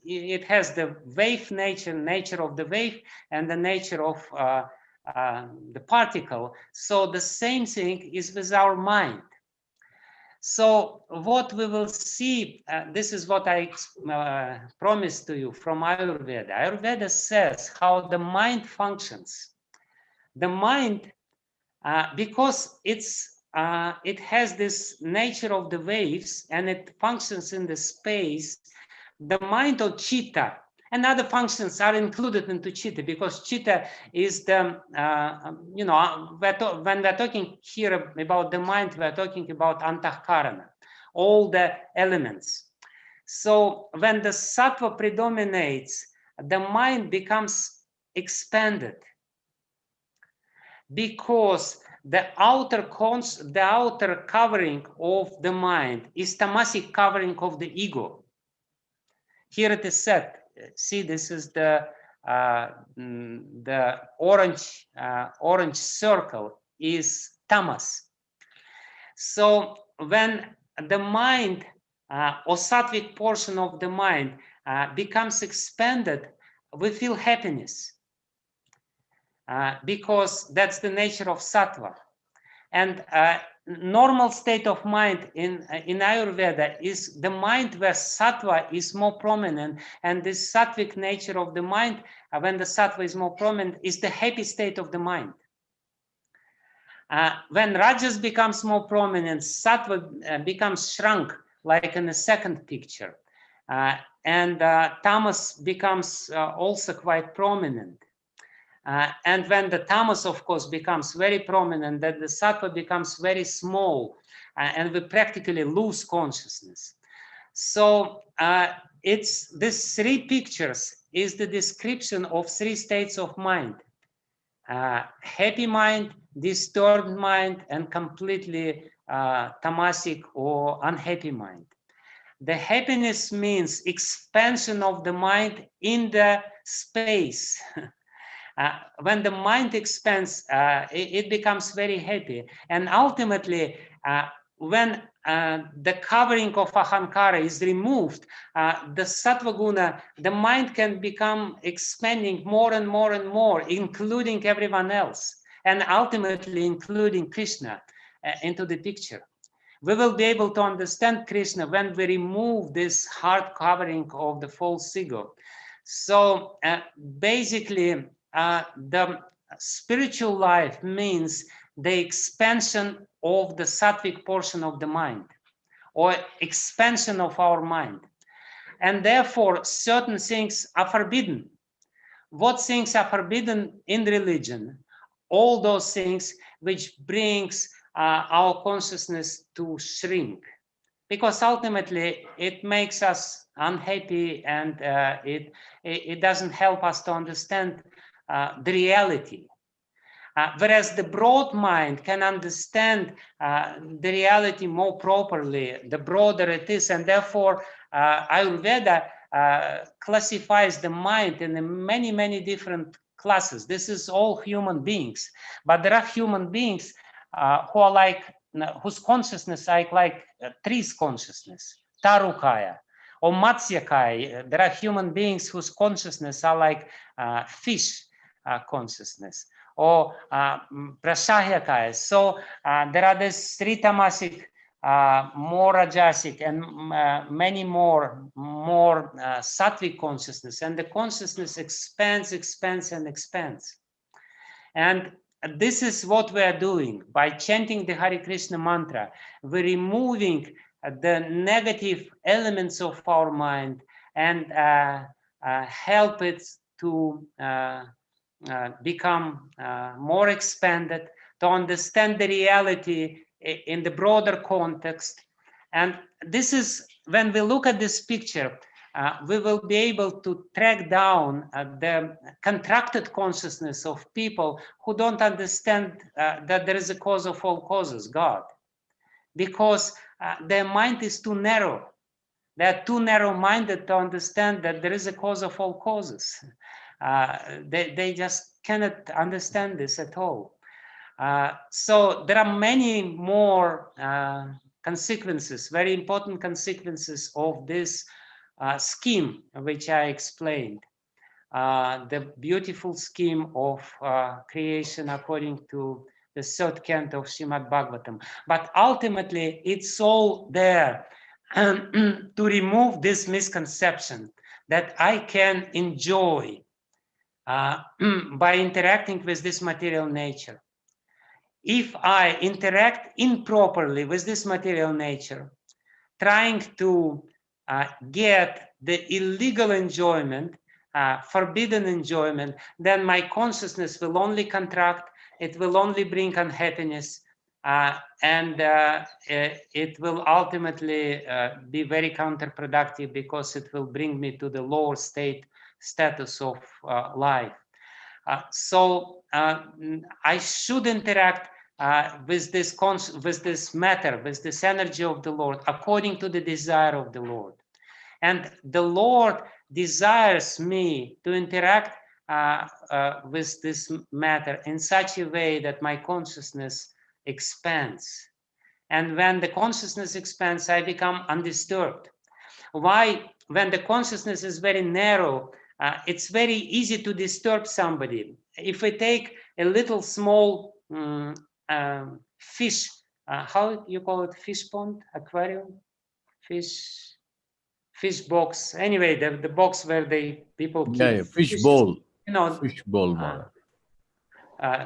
it has the wave nature of the wave and the nature of the particle. So the same thing is with our mind. So what we will see, this is what I promised to you from Ayurveda. Ayurveda says how the mind functions. The mind, because it has this nature of the waves and it functions in the space, the mind of chitta and other functions are included into chitta, because chitta is the, when we're talking here about the mind, we're talking about antahkarana, all the elements. So when the sattva predominates, the mind becomes expanded, because the outer covering of the mind is tamasic covering of the ego. Here it is said, see, this is the orange circle is tamas. So when the mind or sattvic portion of the mind becomes expanded, we feel happiness. Because that's the nature of sattva. And normal state of mind in Ayurveda is the mind where sattva is more prominent, and this sattvic nature of the mind, when the sattva is more prominent, is the happy state of the mind. When rajas becomes more prominent, sattva becomes shrunk, like in the second picture. And tamas becomes also quite prominent. And when the tamas, of course, becomes very prominent, that the sattva becomes very small, and we practically lose consciousness. So it's these three pictures is the description of three states of mind: happy mind, disturbed mind, and completely tamasic or unhappy mind. The happiness means expansion of the mind in the space. When the mind expands, it becomes very happy. And ultimately, when the covering of ahankara is removed, the sattva guna, the mind can become expanding more and more and more, including everyone else, and ultimately including Krishna into the picture. We will be able to understand Krishna when we remove this hard covering of the false ego. So basically, the spiritual life means the expansion of the sattvic portion of the mind, or expansion of our mind. And therefore, certain things are forbidden. What things are forbidden in religion? All those things which brings our consciousness to shrink. Because ultimately, it makes us unhappy, and it doesn't help us to understand the reality. Whereas the broad mind can understand the reality more properly, the broader it is, and therefore Ayurveda classifies the mind in many, many different classes. This is all human beings, but there are human beings who are like, whose consciousness are like trees consciousness, Tarukaya, or Matsyakaya. There are human beings whose consciousness are like fish consciousnness, or Prasahyakaya. So there are these three tamasic, more rajasic, and many more sattvic consciousness, and the consciousness expands, and expands. And this is what we are doing. By chanting the Hare Krishna mantra, we're removing the negative elements of our mind and help it to become more expanded, to understand the reality in the broader context. And this is, when we look at this picture, we will be able to track down the contracted consciousness of people who don't understand that there is a cause of all causes, God, because their mind is too narrow. They're too narrow-minded to understand that there is a cause of all causes. They just cannot understand this at all. So there are many more consequences, very important consequences of this scheme, which I explained. The beautiful scheme of creation according to the third canto of Srimad Bhagavatam. But ultimately, it's all there to remove this misconception that I can enjoy by interacting with this material nature. If I interact improperly with this material nature, trying to get the illegal enjoyment, forbidden enjoyment, then my consciousness will only contract, it will only bring unhappiness, and it will ultimately be very counterproductive, because it will bring me to the lower status of life. So I should interact with this matter, with this energy of the Lord, according to the desire of the Lord. And the Lord desires me to interact with this matter in such a way that my consciousness expands. And when the consciousness expands, I become undisturbed. Why? When the consciousness is very narrow, it's very easy to disturb somebody. If we take a little small fish, how you call it, fish pond, aquarium, fish box. Anyway, the box where people keep fish bowl. You know, fish bowl.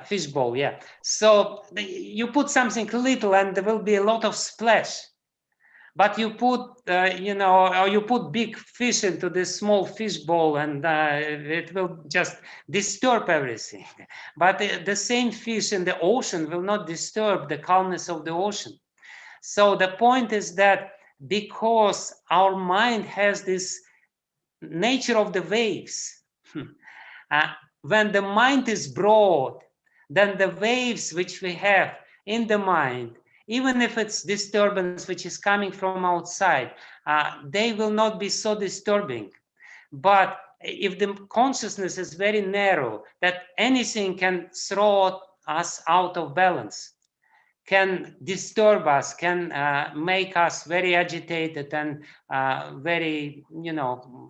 Fish bowl, yeah. So you put something little, and there will be a lot of splash. But you put, or you put big fish into this small fish bowl, and it will just disturb everything. But the same fish in the ocean will not disturb the calmness of the ocean. So the point is that because our mind has this nature of the waves, when the mind is broad, then the waves which we have in the mind, even if it's disturbance which is coming from outside, they will not be so disturbing. But if the consciousness is very narrow, that anything can throw us out of balance, can disturb us, can make us very agitated and very,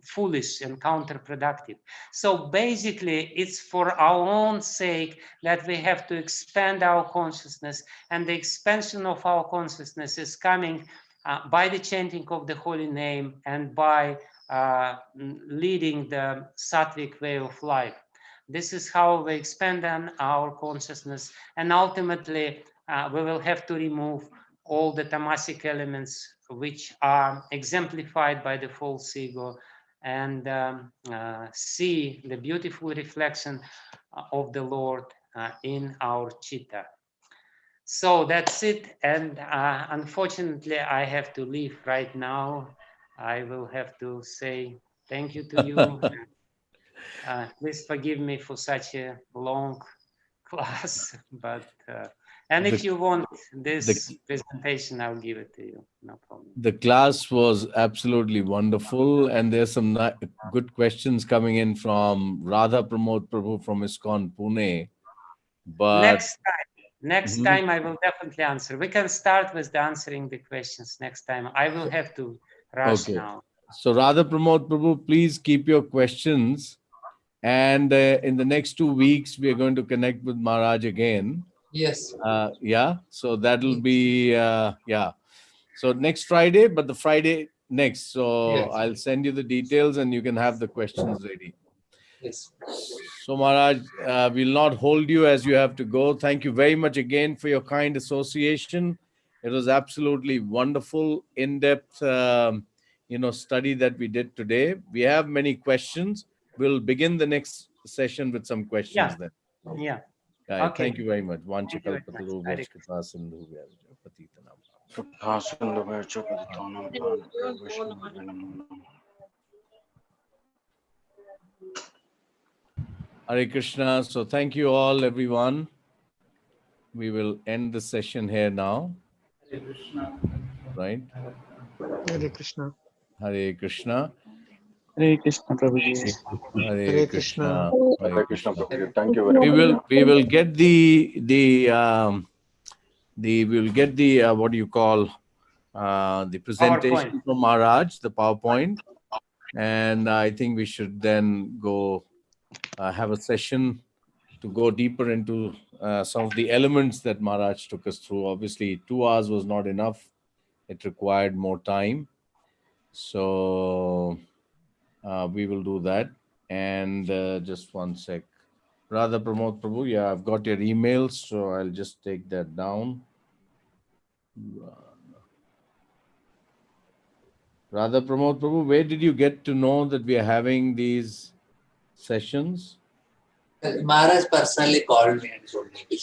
foolish and counterproductive. So basically, it's for our own sake that we have to expand our consciousness, and the expansion of our consciousness is coming by the chanting of the holy name and by leading the sattvic way of life. This is how we expand on our consciousness, and ultimately we will have to remove all the tamasic elements which are exemplified by the false ego, and see the beautiful reflection of the Lord in our chitta. So that's it. And unfortunately, I have to leave right now. I will have to say thank you to you. Please forgive me for such a long class, but and if you want this presentation, I'll give it to you. No problem. The class was absolutely wonderful, and there's some good questions coming in from Radha Pramod Prabhu from ISKCON Pune. But next time I will definitely answer. We can start with answering the questions next time. I will have to rush now. So Radha Pramod Prabhu, please keep your questions. And in the next 2 weeks, we are going to connect with Maharaj again. Yes. So that'll be, So next Friday, but the Friday next. So yes. I'll send you the details and you can have the questions ready. Yes. So So Maharaj, we'll not hold you as you have to go. Thank you very much again for your kind association. It was absolutely wonderful, in-depth, study that we did today. We have many questions. We'll begin the next session with some questions then. Yeah. Right, Okay. thank you very much. Thank you very much. Hare Hare Krishna. So thank you all, everyone. We will end the session here now. Right? Hare Krishna. Hare Krishna. Hare Krishna, Prabhuji. Hare Krishna. Hare Krishna, Prabhuji. Thank you very much. We will get the what do you call the presentation from Maharaj, the PowerPoint, and I think we should then go have a session to go deeper into some of the elements that Maharaj took us through. Obviously, 2 hours was not enough. It required more time. So we will do that. And just one sec. Radha Pramod Prabhu, yeah, I've got your emails, so I'll just take that down. Radha Pramod Prabhu, where did you get to know that we are having these sessions? Maharaj personally called me and told me.